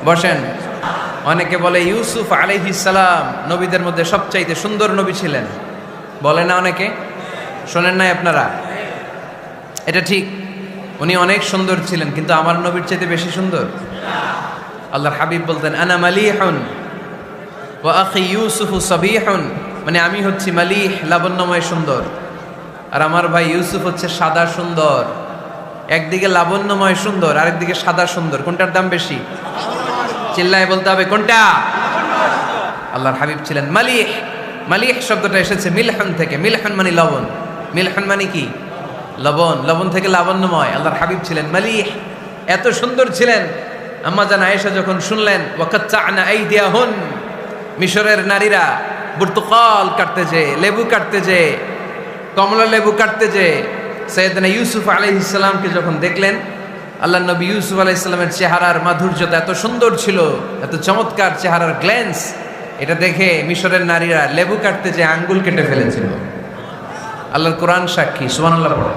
বসেন। অনেকে বলে ইউসুফ আলাইহিস সালাম নবীদের মধ্যে সবচাইতে সুন্দর নবী ছিলেন, বলে না অনেকে? শোনেন নাই আপনারা? এটা ঠিক, উনি অনেক সুন্দর ছিলেন, কিন্তু আমার নবীর চাইতে বেশি সুন্দর। আল্লাহর হাবিব বলতেন, আনা মালিহুন ওয়া আখি ইউসুফু সাবিহুন, মানে আমি হচ্ছি মালিহ, লাবণ্যময় সুন্দর, আর আমার ভাই ইউসুফ হচ্ছে সাদা সুন্দর। একদিকে লাবণ্যময় সুন্দর, আরেকদিকে সাদা সুন্দর। কোনটার দাম বেশি? চিল্লায় বলতে হবে কোনটা? আল্লাহর হাবিব ছিলেন মালিহ। মালিহ শব্দটা এসেছে মিলহান থেকে। মিলহান মানে লবণ। মিলহান মানে কি? লবণ। লবণ থেকে লাবণ্যময়। আল্লাহর হাবিব ছিলেন মালিহ, এত সুন্দর ছিলেন। আম্মা জান আয়েশা যখন শুনলেন ওয়াকাত্তা'না আইদিয়াহুন, মিশরের নারীরা বুর্তুকাল কাটতে যে, লেবু কাটতে যে, কমলা লেবু কাটতে যে, সাইয়েদনা ইউসুফ আলাইহিস সালামকে যখন দেখলেন, আল্লাহ নবী ইউসুফ আলাইহিস সালামের চেহারার মাধুর্যতা এত সুন্দর ছিল, এত চমৎকার চেহারার গ্ল্যান্স, এটা দেখে মিশরের নারীরা লেবু কাটতে যে আঙ্গুল কেটে ফেলেছিল। আল্লাহর কোরআন সাক্ষী, সুবহানাল্লাহ পড়ে।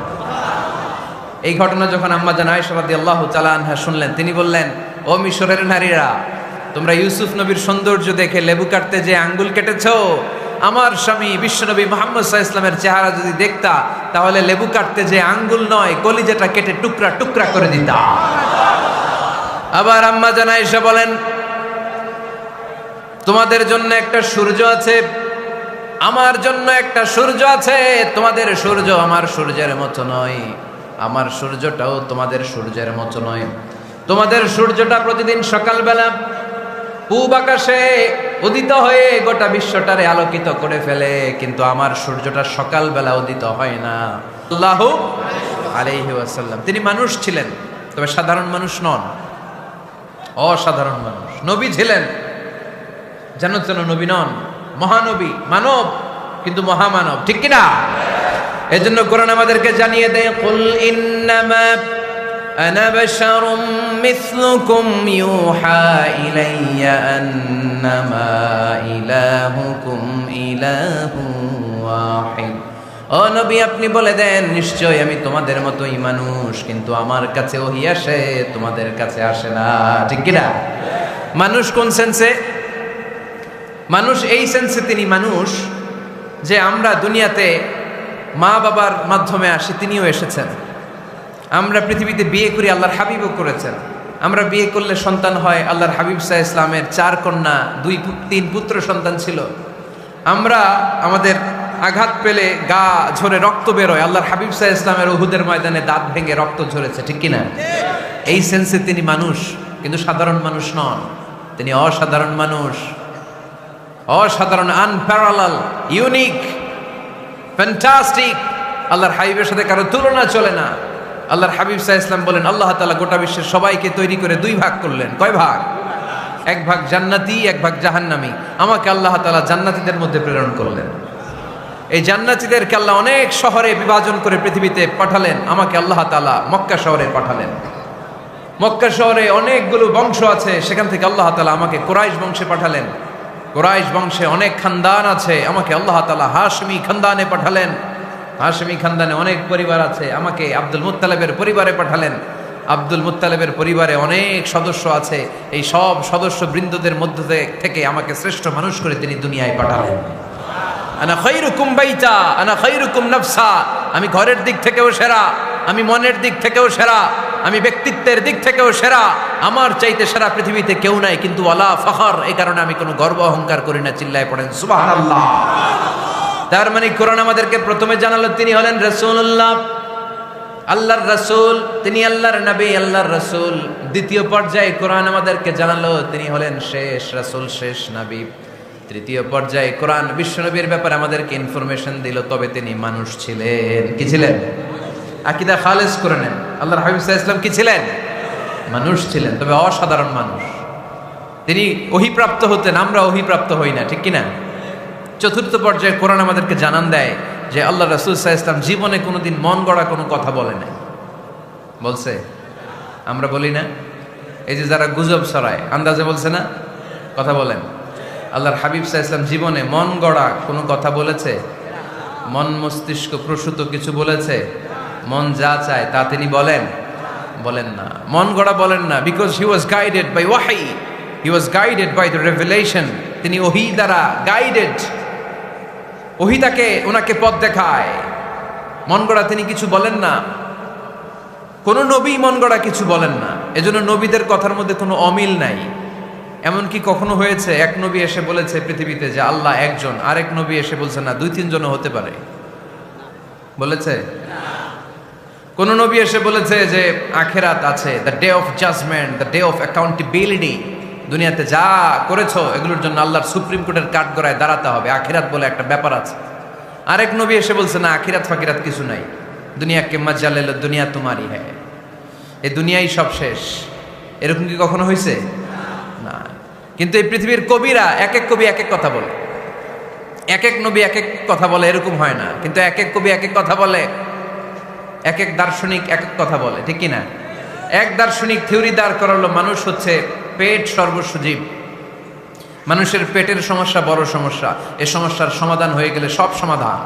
এই ঘটনা যখন আম্মা জান আয়েশা রাদিয়াল্লাহু তাআলা আনহা শুনলেন, তিনি বললেন, ও মিশরের নারীরা, তোমরা ইউসুফ নবীর সৌন্দর্য দেখে লেবু কাটতে যে আঙ্গুল কেটেছো, আমার স্বামী বিশ্বনবী মুহাম্মদ সাল্লাল্লাহু আলাইহি ওয়াসাল্লামের চেহারা যদি দেখতা, তাহলে লেবু কাটতে যে আঙ্গুল নয়, কলিজাটা কেটে টুকরা টুকরা করে দিতা। আবার আম্মা জান আয়েশা বলেন, তোমাদের জন্য একটা সূর্য আছে, আমার জন্য একটা সূর্য আছে। তোমাদের সূর্য আমার সূর্যের মতো নয়, আমার সূর্যটাও তোমাদের সূর্যের মতো নয়। তোমাদের সূর্যটা প্রতিদিন সকালবেলা পূব আকাশে উদিত হয়ে গোটা বিশ্বটারে আলোকিত করে ফেলে, কিন্তু আমার সূর্যটা সকালবেলা উদিত হয় না। সাল্লাল্লাহু আলাইহি ওয়াসাল্লাম। তিনি মানুষ ছিলেন, তবে সাধারণ মানুষ নন, অসাধারণ মানুষ। নবী ছিলেন, যেন তেন নবী নন, মহানবী, মানব কিন্তু মহামানব। ঠিক কিনা? এজন্য কোরআন আমাদেরকে জানিয়ে দেয়, কুল ইন্নামা আনা বাশারুম মিসলুকুম ইউহা ইলাইয়া আন্নামা ইলাহুকুম ইলাহুন ওয়াহিদ। ও নবী, আপনি বলে দেন, নিশ্চয় আমি তোমাদের মতোই মানুষ, কিন্তু আমার কাছে ওহী আসে, তোমাদের কাছে আসে না। ঠিক কিনা? মানুষ কোন সেন্সে? মানুষ এই সেন্সে তিনি মানুষ যে আমরা দুনিয়াতে মা বাবার মাধ্যমে আসি, তিনিও এসেছেন। আমরা পৃথিবীতে বিয়ে করি, আল্লাহর হাবিবও করেছেন। আমরা বিয়ে করলে সন্তান হয়। আল্লাহর হাবিব সাল্লাল্লাহু আলাইহি ওয়াসাল্লামের 4 কন্যা, 3 পুত্র সন্তান ছিল। আমরা আমাদের আঘাত পেলে গা ঝরে রক্ত বেরোয়, আল্লাহর হাবিব সাল্লাল্লাহু আলাইহি ওয়াসাল্লামের উহুদের ময়দানে দাঁত ভেঙে রক্ত ঝরেছে। ঠিক কিনা? এই সেন্সে তিনি মানুষ, কিন্তু সাধারণ মানুষ নন, তিনি অসাধারণ মানুষ। অসাধারণ, আনপ্যারালাল, ইউনিক, ফ্যান্টাস্টিক। আল্লাহর হাবিবের সাথে কারো তুলনা চলে না। আল্লাহর হাবিব সাল্লাল্লাহু আলাইহি ওয়াসাল্লাম বলেন, আল্লাহ তাআলা গোটা বিশ্বের সবাইকে তৈরি করে 2 ভাগ করলেন। কয় ভাগ? এক ভাগ জান্নাতি, এক ভাগ জাহান্নামী। আমাকে আল্লাহ তাআলা জান্নাতীদের মধ্যে প্রেরণ করলেন। এই জান্নাতীদেরকে আল্লাহ অনেক শহরে বিভাজন করে পৃথিবীতে পাঠালেন, আমাকে আল্লাহ তাআলা মক্কা শহরে পাঠালেন। মক্কা শহরে অনেকগুলো বংশ আছে, সেখান থেকে আল্লাহ তাআলা আমাকে কুরাইশ বংশে পাঠালেন। কুরাইশ বংশে অনেক খানদান আছে, আমাকে আল্লাহ তাআলা হাশমি খানদানে পাঠালেন। হাশমি খানদানে অনেক পরিবার আছে, আমাকে আব্দুল মুত্তালিবের পরিবারে পাঠালেন। আব্দুল মুত্তালিবের পরিবারে অনেক সদস্য আছে, এই সব সদস্য বৃন্দদের মধ্যে থেকে আমাকে শ্রেষ্ঠ মানুষ করে তিনি দুনিয়ায় পাঠালেন। আনা খায়রুকুম বাইতা আনা খায়রুকুম নাফসা, আমি ঘরের দিক থেকেও সেরা, আমি মনের দিক থেকেও সেরা, আমি ব্যক্তিত্বের দিক থেকেও সেরা, আমার চাইতে সেরা পৃথিবীতে কেউ নাই। কিন্তু ওয়ালা ফখর, এই কারণে আমি কোনো গর্ব অহংকার করি না। চিল্লায় পড়েন সুবহানাল্লাহ। তার মানে কোরআন আমাদেরকে প্রথমে জানালো তিনি হলেন রাসূলুল্লাহ, আল্লাহর রাসূল, তিনি আল্লাহর নবী, আল্লাহর রাসূল। দ্বিতীয় পর্যায়ে কোরআন আমাদেরকে জানালো তিনি হলেন শেষ রাসূল, শেষ নবী। তৃতীয় পর্যায়ে কোরআন বিশ্বনবীর ব্যাপারে আমাদেরকে ইনফরমেশন দিল, তবে তিনি মানুষ ছিলেন। কি ছিলেন? আকীদা খালেস করে নেন, আল্লাহর হাবিব সাল্লাল্লাহু আলাইহি ওয়াসাল্লাম কি ছিলেন? মানুষ ছিলেন, তবে অসাধারণ মানুষ। তিনি ওহীপ্রাপ্ত হতেন, আমরা ওহীপ্রাপ্ত হই না, ঠিক কি না? চতুর্থ পর্যায়ে কোরআন আমাদেরকে জানান দেয় যে আল্লাহ রাসূল সাল্লাল্লাহু আলাইহি ওয়াসাল্লাম জীবনে কোনোদিন মন গড়া কোনো কথা বলে নাই। বলছে? আমরা বলি না? এই যে যারা গুজব ছড়ায়, আন্দাজে বলছে না? কথা বলেন। আল্লাহর হাবিব সাল্লাল্লাহু আলাইহি ওয়াসাল্লাম জীবনে মন গড়া কোনো কথা বলেছে? মন মস্তিষ্ক প্রসূত কিছু বলেছে? মন যা চায় তা তিনি বলেন? বলেন না, মন গড়া বলেন না। Because he was guided by wahi, he was guided by the revelation. তিনি ওহী দ্বারা গাইডেড, ওহী তাকে ওনাকে পথ দেখায়। মন গড়া তিনি কিছু বলেন না, কোন নবী মন গড়া কিছু বলেন না। এজন্য নবীদের কথার মধ্যে কোনো অমিল নাই। এমনকি কখনো হয়েছে এক নবী এসে বলেছে পৃথিবীতে যে আল্লাহ একজন, আরেক নবী এসে বলছে না, দুই তিনজনও হতে পারে? বলেছে? কোন নবী এসে বলেছে যে আখিরাত আছে, the day of judgement, the day of accountability, দুনিয়াতে যা করেছো এগুলোর জন্য আল্লাহর সুপ্রিম কোর্টের কাঠগড়ায় দাঁড়াতে হবে, আখিরাত বলে একটা ব্যাপার আছে। আরেক নবী এসে বলছে না, আখিরাত ফাকিরাত কিছু নাই, দুনিয়া কে মজা লেলো, দুনিয়া তোমারই হ্যায়, এই দুনিয়াই সব শেষ। এরকম কি কখনো হয়েছে? না। কিন্তু এই পৃথিবীর কবিরা, এক এক কবি এক এক কথা বলে, এক এক নবী এক এক কথা বলে, এরকম হয় না। কিন্তু এক এক কবি এক এক কথা বলে, এক এক দার্শনিক এক এক কথা বলে, ঠিক কিনা? এক দার্শনিক থিওরি দাঁড় করালো মানুষ হচ্ছে পেট সর্বস্ব জীব, মানুষের পেটের সমস্যা বড় সমস্যা, এ সমস্যার সমাধান হয়ে গেলে সব সমাধান।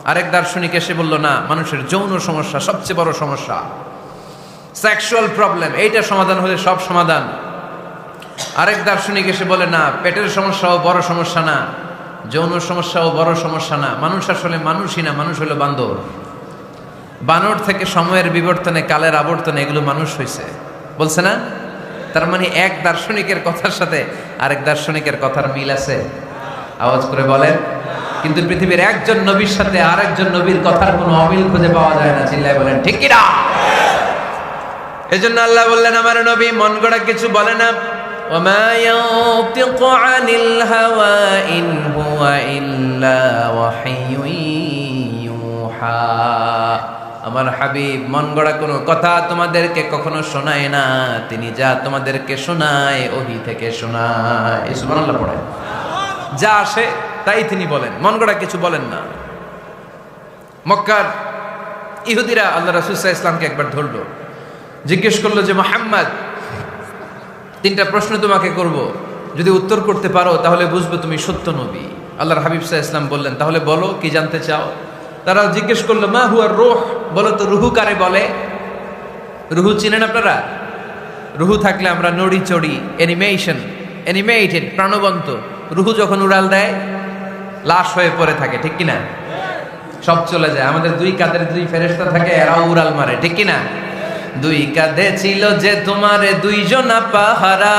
আরেক দার্শনিক এসে বলল না, মানুষের যৌন সমস্যা সবচেয়ে বড় সমস্যা, সেক্সুয়াল প্রবলেম, এইটা সমাধান হলে সব সমাধান। আরেক দার্শনিক এসে বলে না, পেটের সমস্যাও বড় সমস্যা না, যৌন সমস্যাও বড় সমস্যা না, মানুষ আসলে মানুষই না, মানুষ হলো বান্দর। বানর থেকে সময়ের বিবর্তনে, কালের আবর্তনে এগুলো মানুষ হয়েছে, বলছে না? তার মানে এক দার্শনিকের কথার সাথে আরেক দার্শনিকের কথার মিল আছে? আওয়াজ করে বলেন। কিন্তু পৃথিবীর একজন নবীর সাথে আরেকজন নবীর কথার কোনো অমিল খুঁজে পাওয়া যায় না। চিল্লায় বলেন ঠিক কি না? এজন্য আল্লাহ বললেন আমার নবী মন গড়া কিছু বলে না। ওমা ইয়ানতিকু আনিল হাওয়া ইন হুয়া ইল্লা ওয়াহিয়ুন ইউহা। আমার হাবিব মন গড়া কোনো কথা তোমাদেরকে কখনো শোনায় না, তিনি যা তোমাদেরকে শোনায় ওহী থেকে শোনায়। সুবহানাল্লাহ পড়ে। যা আসে তাই তিনি বলেন, মন গড়া কিছু বলেন না। মক্কার ইহুদিরা আল্লাহ রাসূল সাল্লাল্লাহু আলাইহি ওয়াসাল্লামকে একবার ধরলো, জিজ্ঞেস করলো যে মুহাম্মদ, তিনটা প্রশ্ন তোমাকে করব, যদি উত্তর করতে পারো তাহলে বুঝবো তুমি সত্য নবী। আল্লাহর হাবিব সাল্লাল্লাহু আলাইহি ওয়াসাল্লাম বললেন, তাহলে বলো কি জানতে চাও? তারা জিজ্ঞেস করলো মা হুয়ার রূহ, বলো তো রুহু কারে বলে? রুহু চিনেন আপনারা? রুহু থাকলে আমরা নড়ি চড়ি, অ্যানিমেটেড, প্রাণবন্ত। রুহু যখন উড়াল দেয় লাশ হয়ে পড়ে থাকে, ঠিক কিনা? সব চলে যায়। আমাদের দুই কাঁধের দুই ফেরেশতা থাকে, এরাও উড়াল মারে, ঠিক কিনা? দুই কাঁধে ছিল যে তোমারে দুইজনা পাহারা,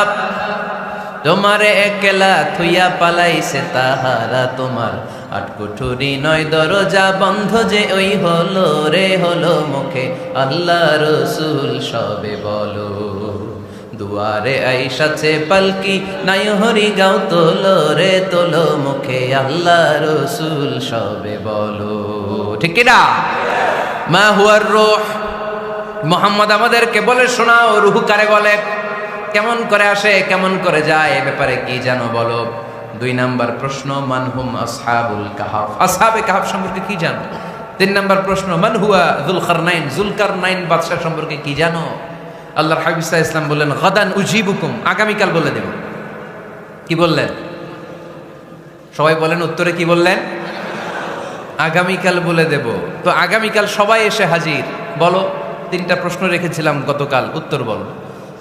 তোমারে একলা থুইয়া পালাইছে তাহারা, তোমার আটকুঠুরি নয় দরজা বন্ধ যে ওই হলো রে হলো মুখে আল্লাহ রসুল সবে বলো, দুয়ারে আইসাছে পালকি নাই হরি গাও তোলো রে তোলো মুখে আল্লাহ রসুল সবে বলো, ঠিক কিনা? মা হুয়ার রূহ, মুহাম্মদ আমাদেরকে বলে শোনাও রুহু কারে বলে। কেমন করে আসে, কেমন করে যায়, এ ব্যাপারে কি জানো বলো। 2 নাম্বার প্রশ্ন, মানহুম আসহাবুল কাহাফ, আসহাবে কাহাফ সম্পর্কে কি জানো। 3 নাম্বার প্রশ্ন, মান হুয়া যুলকারনাইন, যুলকারনাইন বাদশা সম্পর্কে কি জানো। আল্লাহর হাবিব সাল্লাল্লাহু আলাইহি ওয়াসাল্লাম বললেন, গাদান উজিবুকুম, আগামীকাল বলে দেব। কি বললেন? সবাই বলেন উত্তরে কি বললেন? আগামীকাল বলে দেব। তো আগামীকাল সবাই এসে হাজির। বলো, 3টা প্রশ্ন রেখেছিলাম গতকাল, উত্তর বলো।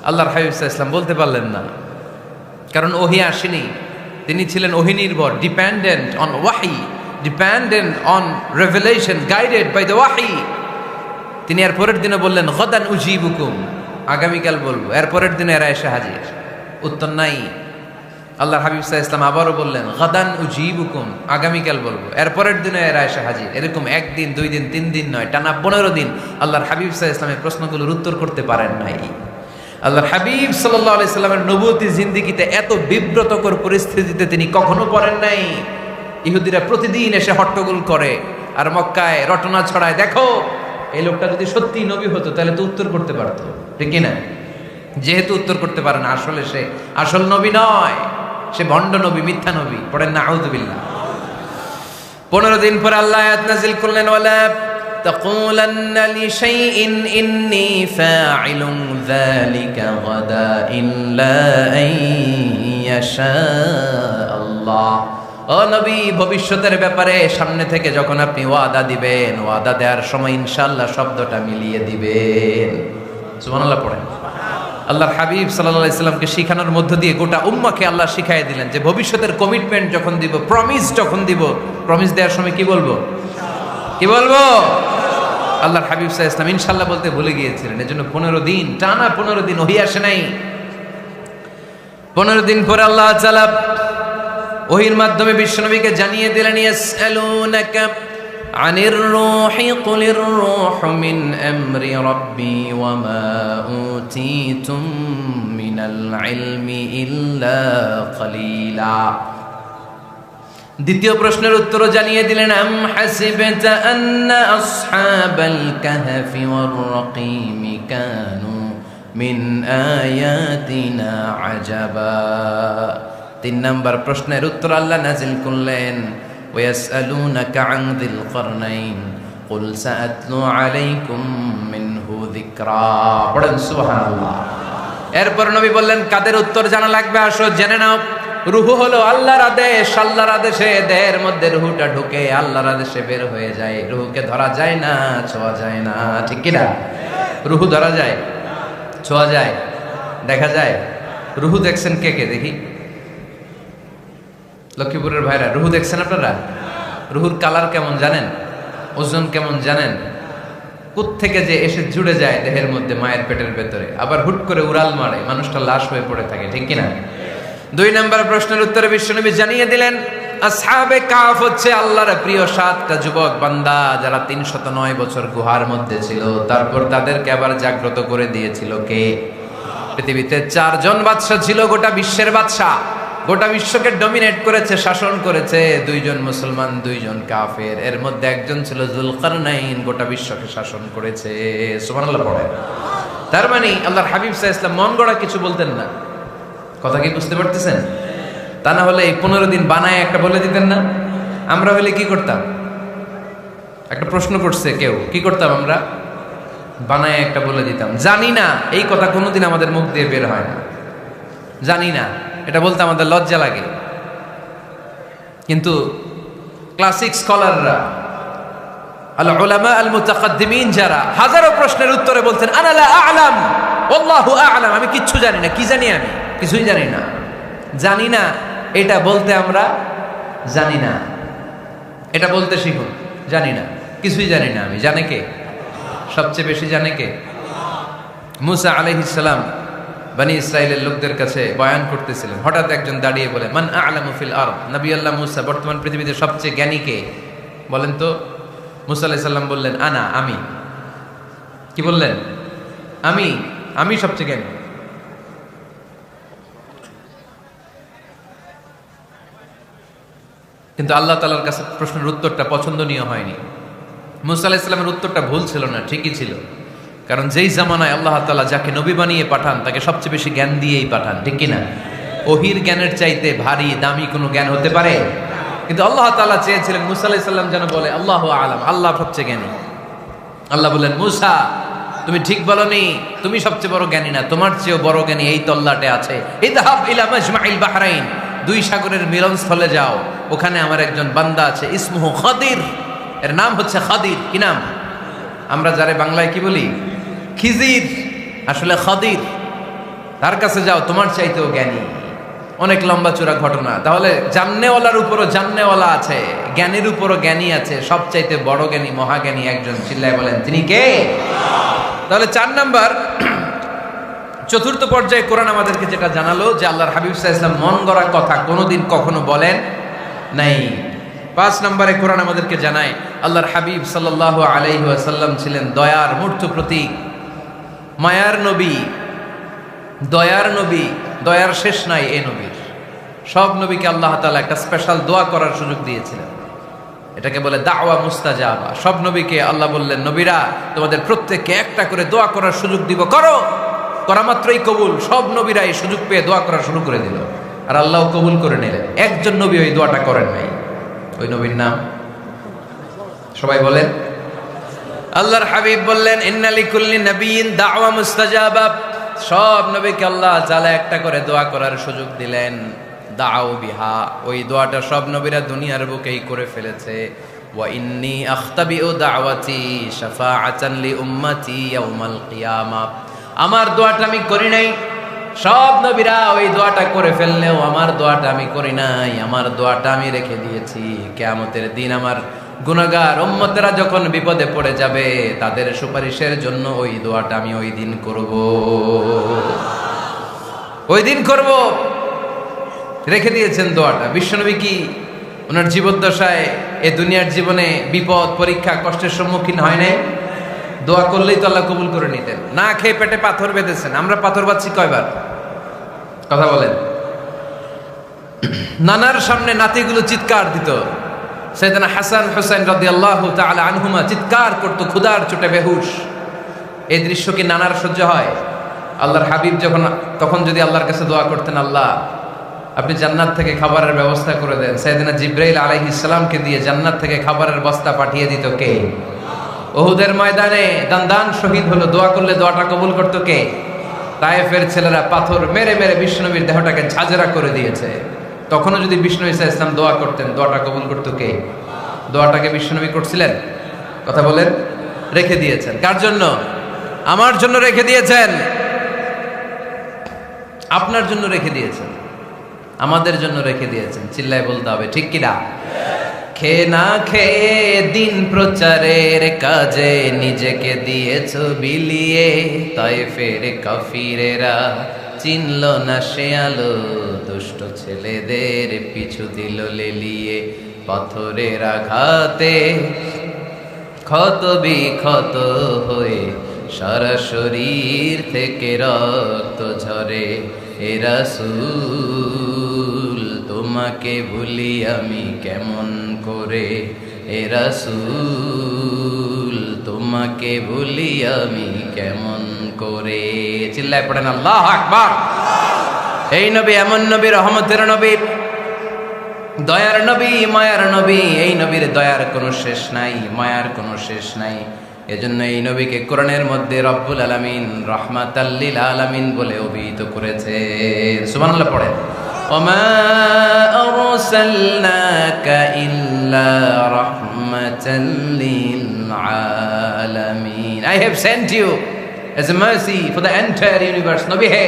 আল্লাহর হাবিব সাল্লাল্লাহু আলাইহি ওয়াসাল্লাম বলতে পারলেন না, কারণ ওহী আসেনি। তিনি ছিলেন ওহী নির্ভর, ডিপেন্ডেন্ট অন ওয়াহি, dependent on revelation, guided by the ওয়াহি। তিনি এর পরের দিনে বললেন, গাদান উজিবুকুম, আগামীকাল বলবো। এর পরের দিনে এরা এসে হাজির, উত্তর নাই। আল্লাহর হাবিব সাল্লাল্লাহু আলাইহি ওয়াসাল্লাম আবারও বললেন, গাদান উজিবুকুম, আগামীকাল বলবো। এর পরের দিনে এরা এসে হাজির। এরকম 1 দিন 2 দিন 3 দিন নয়, টানা 15 দিন আল্লাহর হাবিব সাল্লাল্লাহু আলাইহি ওয়াসাল্লামের প্রশ্নগুলোর উত্তর করতে পারেন নাই। আল্লাহর হাবিব সাল্লাল্লাহু আলাইহি সাল্লামের নবুয়তি জিন্দেগিতে এত বিব্রতকর পরিস্থিতিতে তিনি কখনো পড়েন নাই। ইহুদিরা প্রতিদিন এসে হট্টগোল করে আর মক্কায় রটনা ছড়ায়, দেখো এই লোকটা যদি সত্যি নবী হতো তাহলে তো উত্তর করতে পারতো, ঠিক কি না? যেহেতু উত্তর করতে পারে না, আসলে সে আসল নবী নয়, সে ভণ্ড নবী, মিথ্যা নবী। পড়েন না আউযুবিল্লাহ। 15 দিন পর আল্লাহ আয়াত নাযিল করলেন, ওয়ালা তাকুলান্না লিশাইইন ইন্নী ফাইলুন যালিকা গাদা ইল্লা আইয়াশা আল্লাহ। ও নবী, ভবিষ্যতের ব্যাপারে সামনে থেকে যখন আপনি ওয়াদা দিবেন, ওয়াদা দেওয়ার সময় ইনশাআল্লাহ শব্দটা মিলিয়ে দিবেন। সুবহানাল্লাহ পড়েন। আল্লাহর হাবিব সাল্লাল্লাহু আলাইহি সাল্লামকে শিখানোর মধ্য দিয়ে গোটা উম্মাহকে আল্লাহ শিখাইয়ে দিলেন যে ভবিষ্যতের কমিটমেন্ট যখন দিব, প্রমিস যখন দিব, প্রমিস দেওয়ার সময় কি বলবো? কি বলবো? আল্লাহর হাবিব সাল্লাল্লাহু আলাইহি সাল্লাম ইনশাআল্লাহ বলতে ভুলে গিয়েছিলেন। এজন্য 15 দিন, টানা 15 দিন ওহী আসে নাই। 15 দিন পরে আল্লাহ তাআলা ওহীর মাধ্যমে বিশ্বনবীকে জানিয়ে দিলেন, ইয়াসআলুনাকা আনির রূহি কুলির রূহু মিন আমরি রাব্বি ওয়া মা উতীতুম মিনাল ইলমি ইল্লা কলিলা। দ্বিতীয় প্রশ্নের উত্তরও জানিয়ে দিলেন, আম হাসিবতা আন্না আসহাবাল কাহফি ওয়ার রাকিম কানু মিন আয়াতিনা আজাবা। 3 নাম্বার প্রশ্নের উত্তর আল্লাহ নাযিল করলেন, ওয়াসআলুনাকা আন যিল করনাইন কুল সাআতলু আলাইকুম মিনহু যিকরা। পড়েন সুবহানাল্লাহ। এরপর নবী বললেন, কাদের উত্তর জানা লাগবে? আসো জেনে নাও। রূহু হলো আল্লাহর আদেশ, আল্লাহর আদেশে দেহের মধ্যে রূহুটা ঢুকে আল্লাহর আদেশে বের হয়ে যায়। রূহুকে ধরা যায় না, ছোঁয়া যায় না, ঠিক কি না? রূহু ধরা যায়, ছোঁয়া যায়, দেখা যায়। রূহু দেখছেন কে কে? দেখি লক্ষ্মীপুরের ভাইরা, রূহু দেখছেন আপনারা? রূহুর কালার কেমন জানেন? ওজন কেমন জানেন? কোত্থেকে যে এসে জুড়ে যায় দেহের মধ্যে, মায়ের পেটের ভেতরে, আবার হুট করে উড়াল মারে, মানুষটা লাশ হয়ে পড়ে থাকে, ঠিক কিনা? 2 নম্বর প্রশ্নের উত্তরে বিশ্বনবী জানিয়ে দিলেন, আসহাবে কাহফ হচ্ছে আল্লাহর প্রিয় 7টা যুবক বান্দা, যারা 309 বছর গুহার মধ্যে ছিল। তারপর তাদেরকে আবার জাগ্রত করে দিয়েছিল কে? পৃথিবীতে 4 জন বাদশা ছিল, গোটা বিশ্বের বাদশা, গোটা বিশ্বকে ডমিনেট করেছে, শাসন করেছে। 2 জন মুসলমান, 2 জন কাফের। এর মধ্যে একজন ছিল যুলকারনাইন, গোটা বিশ্বকে শাসন করেছে। সুবহানাল্লাহ পড়ে। তার মানে আল্লাহর হাবিব সাল্লাল্লাহু আলাইহি ওয়াসাল্লাম মন গড়া কিছু বলতেন না। কথা কি বুঝতে পারতেছেন? তা না হলে এই 15 দিন বানায় একটা বলে দিতেন না? আমরা হলে কি করতাম? একটা প্রশ্ন করছে কেউ, কি করতাম আমরা? বানায় একটা বলে দিতাম। জানি না, এই কথা কোনোদিন আমাদের মুখ দিয়ে বের হয় না। জানি না, এটা বলতে আমাদের লজ্জা লাগে। কিন্তু ক্লাসিক স্কলাররা, আল উলামা আল মুতাকাদ্দিমিন, যারা হাজারো প্রশ্নের উত্তরে বলতেন, আনা লা আ'লাম ওয়াল্লাহু আ'লাম, আমি কিচ্ছু জানি না। কি জানি? আমি কিছুই জানি না। জানি না এটা বলতে আমরা জানি না, এটা বলতে শিখুন। জানি না, কিছুই জানি না আমি। জানে কে? সবচেয়ে বেশি জানে কে? মুসা আলাইহিস সালাম বনি ইসরাইলের লোকদের কাছে বয়ান করতেছিলেন। হঠাৎ একজন দাঁড়িয়ে বলে, মান আ'লামু ফিল আরদ। নবী আল্লাহ মুসা, বর্তমান পৃথিবীতে সবচেয়ে জ্ঞানী কে বলেন তো? মুসা আলাইহিস সালাম বললেন, আনা, আমি। কি বললেন? আমি সবচেয়ে জ্ঞানী। কিন্তু আল্লাহ তাআলার কাছে প্রশ্নের উত্তরটা পছন্দনীয় হয়নি। মুসা আলাইহিস সালামের উত্তরটা ভুল ছিল না, ঠিকই ছিল। কারণ যেই জামানায় আল্লাহ তাআলা যাকে নবী বানিয়ে পাঠান তাকে সবচেয়ে বেশি জ্ঞান দিয়েই পাঠান, ঠিক কিনা? ওহির জ্ঞানের চাইতে ভারী দামি কোনো জ্ঞান হতে পারে? কিন্তু আল্লাহ তাআলা চেয়েছিলেন মুসা আলাইহিস সালাম যেন বলে আল্লাহু আ'লাম, আল্লাহ সবচেয়ে জ্ঞানী। আল্লাহ বললেন, মুসা তুমি ঠিক বলনি, তুমি সবচেয়ে বড় জ্ঞানী না, তোমার চেয়েও বড় জ্ঞানী এই তল্লাটে আছে। ইযহাব ইলা মাজমাইল বাহরাইন, দুই সাগরের মিলনস্থলে যাও, ওখানে আমার একজন বান্দা আছে, ইসমুহু খাদির, এর নাম হচ্ছে খাদির। কি নাম? আমরা যারে বাংলায় কি বলি? খিজির, আসলে খাদির। তার কাছে যাও, তোমার চাইতেও জ্ঞানী। অনেক লম্বা চূড়া ঘটনা। তাহলে জান্নেওয়ালার উপরও জান্নেওয়ালা আছে, জ্ঞানীর উপরও জ্ঞানী আছে, সবচাইতে বড় জ্ঞানী মহাজ্ঞানী একজন, চিল্লায় বলেন তিনি কে? তাহলে 4 নাম্বার, চতুর্থ পর্যায়ে কোরআন আমাদেরকে যেটা জানালো যে আল্লাহর হাবিব সাল্লাল্লাহু আলাইহি ওয়াসাল্লাম মন গড়া কথা কোনোদিন কখনো বলেন নাই। 5 নম্বরে কোরআন আমাদেরকে জানায় আল্লাহর হাবিব সাল্লাল্লাহু আলাইহি ওয়াসাল্লাম ছিলেন দয়ার মূর্ত প্রতীক, মায়ার নবী, দয়ার নবী, দয়ার শেষ নাই এই নবীর। সব নবীকে আল্লাহ তাআলা একটা স্পেশাল দোয়া করার সুযোগ দিয়েছিলেন, এটাকে বলে দাওয়া মুস্তাজাবা। সব নবীকে আল্লাহ বললেন, নবীরা তোমাদের প্রত্যেককে একটা করে দোয়া করার সুযোগ দিব, করো। করা মাত্রই কবুল। সব নবীরা এই সুযোগ পেয়ে দোয়া করা শুরু করে দিল, আর আল্লাহ কবুল করে নিলেন। একজন নবী ওই দোয়াটা করেন নাই। ওই নবীর নাম সবাই বলেন। আল্লাহর হাবিব বললেন, ইন্না লিকুল্লি নাবিয়্যিন দাওয়া মুস্তাজাবা। সব নবীকে আল্লাহ তাআলা একটা করে দোয়া করার সুযোগ দিলেন, দাও বিহা। ওই দোয়াটা সব নবীরা দুনিয়ার বুকেই করে ফেলেছে। ওয়া ইন্নী আখতাবিউ দাওয়াতি শাফাআতান লি উম্মতি ইয়াউমাল কিয়ামা। আমার দোয়াটা আমি করি নাই, সব নবীরা ওই দোয়াটা করে ফেললেও আমার দোয়াটা আমি করি নাই। আমার দোয়াটা আমি রেখে দিয়েছি কিয়ামতের দিন আমার গুনাহগার উম্মতেরা যখন বিপদে পড়ে যাবে তাদের সুপারিশের জন্য ওই দোয়াটা আমি ওই দিন করব, ওই দিন করব। রেখে দিয়েছেন দোয়াটা। বিশ্বনবী কি ওনার জীবদ্দশায় এ দুনিয়ার জীবনে বিপদ পরীক্ষা কষ্টের সম্মুখীন হয় নাই? দোয়া করলেই তো আল্লাহ কবুল করে নিতেন। না খেয়ে পেটে পাথর বেঁধেছেন। আমরা পাথর বাঁধছি কয়বার? কথা বলেন। নানার সামনে নাতিগুলো চিৎকার দিত। সাইয়েদনা হাসান হুসাইন রাদিয়াল্লাহু তাআলা আনহুমা চিৎকার করতো ক্ষুধার চোটে বেহুশ। এই দৃশ্য কি নানার সহ্য হয়? আল্লাহর হাবিব যখন তখন যদি আল্লাহর কাছে দোয়া করতেন, আল্লাহ আপনি জান্নাত থেকে খাবারের ব্যবস্থা করে দেন, সাইয়েদনা জিবরাইল আলাইহিস সালামকে দিয়ে জান্নাত থেকে খাবারের বস্তা পাঠিয়ে দিত কে? উহুদের ময়দানে দান শহীদ হলো, দোয়া করলে দোয়াটা কবুল করতো কে? তায়েফের ছেলেরা পাথর মেরে মেরে বিষ্ণুনবীর দেহটাকে ঝাঁঝরা করে দিয়েছে। তখনও যদি বিষ্ণু ঈসা ইসলাম দোয়া করতেন, দোয়াটা কবুল করতো কে? দোয়াটাকে বিষ্ণুনবী করছিলেন? কথা বলেন। রেখে দিয়েছেন। কার জন্য? আমার জন্য রেখে দিয়েছেন, আপনার জন্য রেখে দিয়েছেন, আমাদের জন্য রেখে দিয়েছেন। চিল্লায় বলতে হবে ঠিক কিনা? খেয়ে না খেয়ে দিন প্রচারের কাজে নিজেকে দিয়েছ বিলিয়ে, তায়েফের কাফিরেরা চিনল না সে আলো, দুষ্ট ছেলেদের পিছু দিল লেলিয়ে। পাথরের আঘাতে ক্ষত বিক্ষত হয়ে সারা শরীর থেকে রক্ত ঝরে। এ রাসূল তোমাকে ভুলি আমি কেমন করে, এ রাসূল তোমাকে ভুলি আমি কেমন করে। চিল্লায় পড়েন আল্লাহু আকবার। এই নবী এমন নবী, রহমতের নবী, দয়ার নবী, মায়ার নবী। এই নবীর দয়ার কোনো শেষ নাই, মায়ার কোনো শেষ নাই। এজন্য এই নবীকে কোরআনের মধ্যে রব্বুল আলামিন রাহমাতাল লিল আলামিন বলে অভিহিত করেছে। সুবহানাল্লাহ পড়েন। ওমা আরসালনাকা ইল্লা রাহমাতাল লিল আলামিন। I have sent you as a mercy for the entire universe. নবী হে,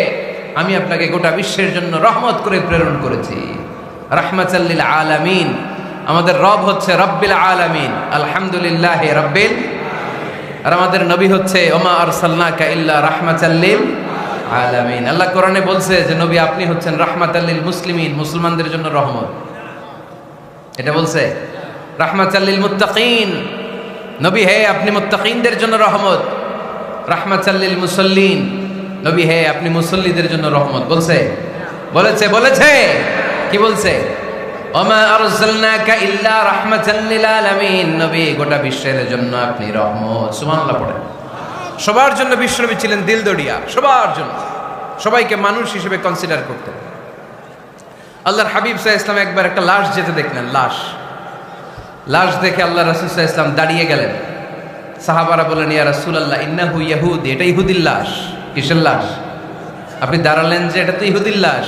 আমি আপনাকে গোটা বিশ্বের জন্য রহমত করে প্রেরণ করেছি। রাহমাতাল লিল আলামিন। আমাদের রব হচ্ছে রব্বিল আলামিন, আলহামদুলিল্লাহি রাব্বিল। আর আমাদের নবী হচ্ছে ওমা আরসালনাকা ইল্লা রাহমাতাল লিল আলামিন। আল্লাহ কোরআনে বলছে যে নবী আপনি হচ্ছেন রাহমাতাল লিল মুসলিমিন, মুসলমানদের জন্য রহমত। এটা বলছে রাহমাতাল লিল মুত্তাকিন। নবী হে আপনি মুত্তাকিনদের জন্য রহমত। রাহমাতাল লিল মুসাল্লিন। নবী হে আপনি মুসল্লিদের জন্য রহমত। বলছে বলেছে বলেছে কি বলছে? ওমা আরসালনাকা ইল্লা রাহমাতাল লিল আলামিন। নবী গোটা বিশ্বের জন্য আপনি রহমত। সুবহানাল্লাহ পড়েন। সবার জন্য বিশ্বনবী ছিলেন দিলদরিয়া, সবার জন্য, সবাইকে মানুষ হিসেবে কনসিডার করতেন। আল্লাহর হাবিব সাল্লাল্লাহু আলাইহি ওয়াসাল্লাম একবার একটা লাশ যেতে দেখলেন, লাশ দেখে আল্লাহ রাসূল সাল্লাল্লাহু আলাইহি ওয়াসাল্লাম দাঁড়িয়ে গেলেন। সাহাবারা বললেন, ইয়া রাসূলুল্লাহ ইন্নাহু ইয়াহুদি, এটা ইহুদির লাশ। কিসের লাশ? আপনি দাঁড়ালেন যে এটা তো ইহুদির লাশ।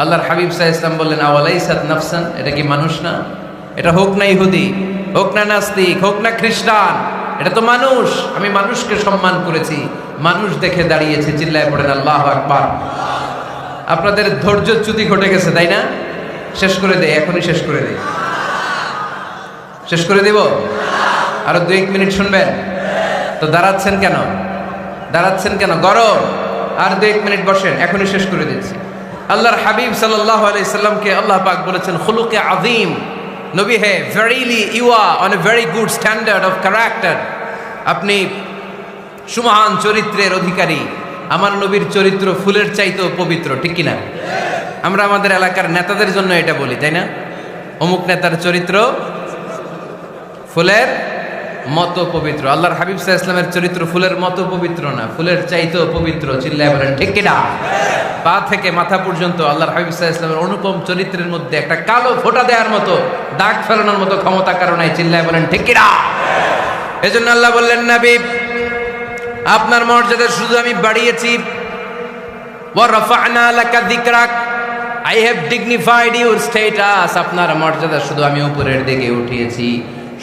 আল্লাহর হাবিব সাল্লাল্লাহু আলাইহি ওয়াসাল্লাম বললেন, আওয়ালাইসাত নাফসান, এটা কি মানুষ না? এটা হোক না ইহুদি, হোক না নাস্তিক, হোক না খ্রিস্টান, এটা তো মানুষ। আমি মানুষকে সম্মান করেছি, মানুষ দেখে দাঁড়িয়েছে। চিল্লায় পড়েন আল্লাহু আকবার। আপনাদের ধৈর্যচ্যুতি ঘটে গেছে, তাই না? শেষ করে দেয়, এখনই শেষ করে দেয়। শেষ করে দিব? আরো 2-1 মিনিট শুনবেন তো? দাঁড়াচ্ছেন কেন? গরম? আর 2-1 মিনিট বসেন, এখনই শেষ করে দিচ্ছি। আল্লাহর হাবিব সাল্লাল্লাহু আলাইহি সাল্লামকে আল্লাহ পাক বলেছেন, খুলুকে আযীম, নবী হে, verily you are on a very good standard of character. আপনি সুমহান চরিত্রের অধিকারী। আমার নবীর চরিত্র ফুলের চাইতেও পবিত্র, ঠিক কিনা? আমরা আমাদের এলাকার নেতাদের জন্য এটা বলি, তাই না? অমুক নেতার চরিত্র ফুলের মতো পবিত্র। আল্লাহর হাবিব সাল্লাল্লাহু আলাইহি ওয়াসাল্লামের চরিত্র ফুলের মতো পবিত্র না, ফুলের চাইতেও পবিত্র। চিল্লায় বলেন ঠিক কিনা? পা থেকে মাথা পর্যন্ত আল্লাহর হাবিব সাল্লাল্লাহু আলাইহি ওয়াসাল্লামের অনুপম চরিত্রের মধ্যে একটা কালো ফোঁটা দেওয়ার মতো, দাগ ফেলানোর মতো ক্ষমতা কারো নাই। চিল্লায় বলেন ঠিক কিনা? এজন্য আল্লাহ বললেন, নবী আপনার মর্যাদা শুধু আমি বাড়িয়েছি, ওয়া রাফা'না লাকা যিকরাক, I have dignified your status. আপনার মর্যাদা শুধু আমি উপরের দিকে উঠিয়েছি,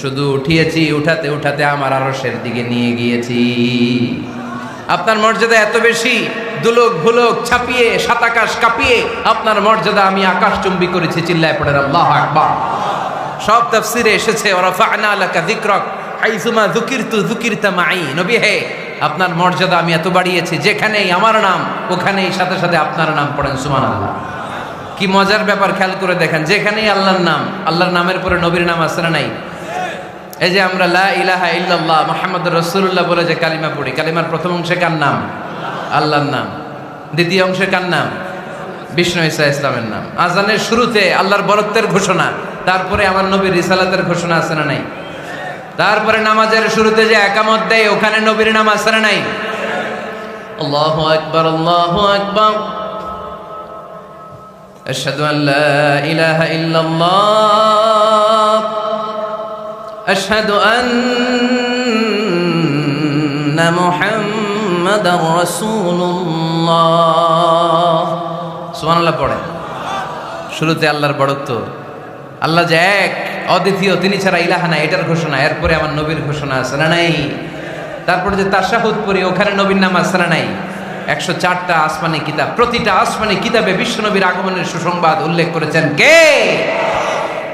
শুধু উঠিয়েছি, উঠাতে উঠাতে আমার আরশের দিকে নিয়ে গিয়েছি। আপনার মর্যাদা এত বেশি, দুলক ভুলক ছাপিয়ে, সাত আকাশ কাঁপিয়ে আপনার মর্যাদা আমি আকাশচুম্বী করেছি। চিল্লায় পড়েন আল্লাহু আকবার। সব তাফসীরে এসেছে, ওয়া রাফা'না লাকা যিকরাক হাইসুমা যুকিরতু যুকিরতা মাই। নবী হে, আপনার মর্যাদা আমি এত বাড়িয়েছি, যেখানেই আমার নাম ওখানেই সাথে সাথে আপনার নাম। পড়েন সুবহানাল্লাহ। কি মজার ব্যাপার, খেয়াল করে দেখেন, যেখানেই আল্লাহর নাম, আল্লাহর নামের পরে নবীর নাম আছে না নাই? এই যে আমরা লা ইলাহা ইল্লাল্লাহ মুহাম্মাদুর রাসূলুল্লাহ বলে যে কালিমা পড়ি, কালিমার প্রথম অংশে কার নাম? আল্লাহর নাম। দ্বিতীয় অংশে কার নাম? বিষ্ণু ঈসা ইসলামের নাম। আজানের শুরুতে আল্লাহর বরত্বের ঘোষণা, তারপরে আমার নবীর রিসালাতের ঘোষণা আছে না নাই? তারপরে নামাজের শুরুতে যে একামত দেয়, ওখানে নবীর নাম আছে না নাই? আল্লাহু আকবার, আল্লাহু আকবার, আশহাদু আল লা ইলাহা ইল্লাল্লাহ, আশহাদু আন্না মুহাম্মাদার রাসূলুল্লাহ। সুবহানাল্লাহ পড়েন। শুরুতে আল্লাহর বড়ত্ব, আল্লাহ যে এক, অদ্বিতীয়, তিনি ছাড়া ইলাহা নাই, এটার ঘোষণা। এরপরে আমার নবীর ঘোষণা আছে না নাই? তারপরে যে তাশাহুদ পড়ি, ওখানে নবীর নাম আছে না নাই? 104টা আসমানি কিতাব, প্রতিটা আসমানি কিতাবে বিশ্বনবীর আগমনের সুসংবাদ উল্লেখ করেছেন কে?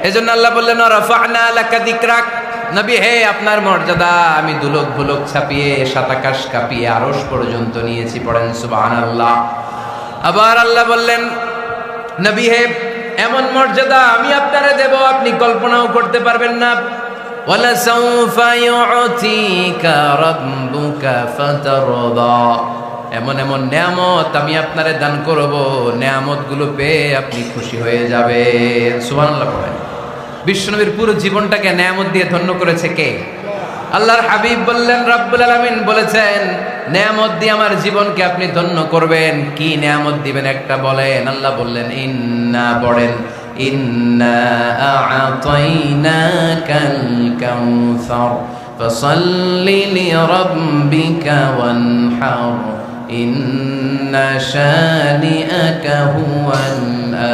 এজন্য আল্লাহ বললেন, রাফা'না লাকা যিকরাক, নবী হে, আপনার মর্যাদা আমি দুলক ভুলক ছাপিয়ে, সাত আকাশ কাঁপিয়ে আরশ পর্যন্ত নিয়েছি। পড়েন সুবহানাল্লাহ। আবার আল্লাহ বললেন, নবী হে, এমন মর্যাদা আমি আপনারে দেব আপনি কল্পনাও করতে পারবেন না। ওয়ালা সাউফা ইউতিকা রাব্বুকা ফাতারদা, এমন এমন নেয়ামত আমি আপনারে দান করব, নেয়ামতগুলো পেয়ে আপনি খুশি হয়ে যাবেন। সুবহানাল্লাহ পড়েন। বিশ্বনবীর পুরো জীবনটাকে নেয়ামত দিয়ে ধন্য করেছে কে? আল্লাহর হাবিব বললেন, রব্বুল আলামিন বলেছেন, নেয়ামত দিয়ে আমার জীবনকে আপনি ধন্য করবেন। কি নেয়ামত দিবেন একটা বলেন? আল্লাহ বললেন, ইন্না, পড়েন, ইন্না আ'তাইনাকাল কাউসার ফাসাল্লি লিরাব্বিকা ওয়ানহার ইন্না শানিআকা হুয়াল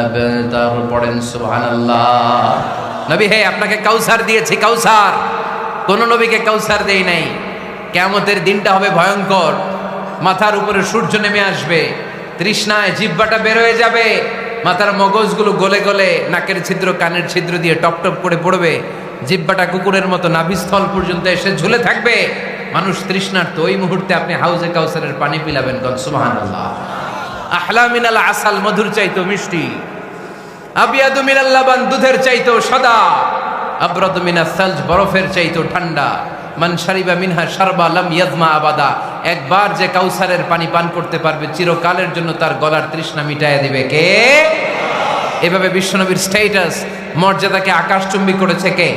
আবতার। পড়েন সুবহানাল্লাহ। নবী হে, আপনাকে কাউসার দিয়েছি, কাউসার। কোন নবীকে কাউসার দেই নাই। কিয়ামতের দিনটা হবে ভয়ঙ্কর, মাথার উপরে সূর্য নেমে আসবে, তৃষ্ণায় জিহ্বাটা বের হয়ে যাবে, মাথার মগজগুলো গলে গলে নাকের ছিদ্র কানের ছিদ্র দিয়ে টপ টপ করে পড়বে, জিহ্বাটা কুকুরের মতো নাভিস্থল পর্যন্ত এসে ঝুলে থাকবে। মানুষ তৃষ্ণার্ত। ওই মুহূর্তে আপনি হাউজে কাউসারের পানি পিলাবেন। কোন সুবহানাল্লাহ। আহলা মিনাল আসাল, মধুর চাইতেও মিষ্টি। আবিয়াদু মিনাল লাবান, দুধের চাইতেও সাদা। আবরাদু মিনাস সালজ, বরফের চাইতেও ঠান্ডা। মান শারিবা মিনহা শারবা লাম ইয়াজমা আবাদা, একবার যে কাউসারের পানি পান করতে পারবে চিরকালের জন্য তার গলার তৃষ্ণা মিটাইয়া দিবে কে? এভাবে বিশ্বনবীর স্ট্যাটাস, মর্যাদাকে আকাশচুম্বী করেছে কে?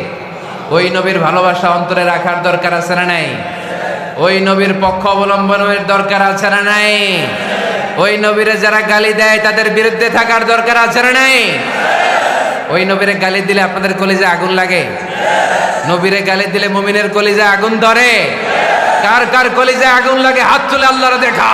ওই নবীর ভালোবাসা অন্তরে রাখার দরকার আছে না নাই? ওই নবীর পক্ষ অবলম্বনের দরকার আছে না নাই? ওই নবীরে যারা গালি দেয় তাদের বিরুদ্ধে থাকার দরকার আছে না নাই? ওই নবীরে গালি দিলে আপনাদের কলিজা আগুন লাগে? নবীরে গালি দিলে মুমিনের কলিজা আগুন ধরে? কার কার কলিজা আগুন লাগে হাত তুলে আল্লাহরে দেখা।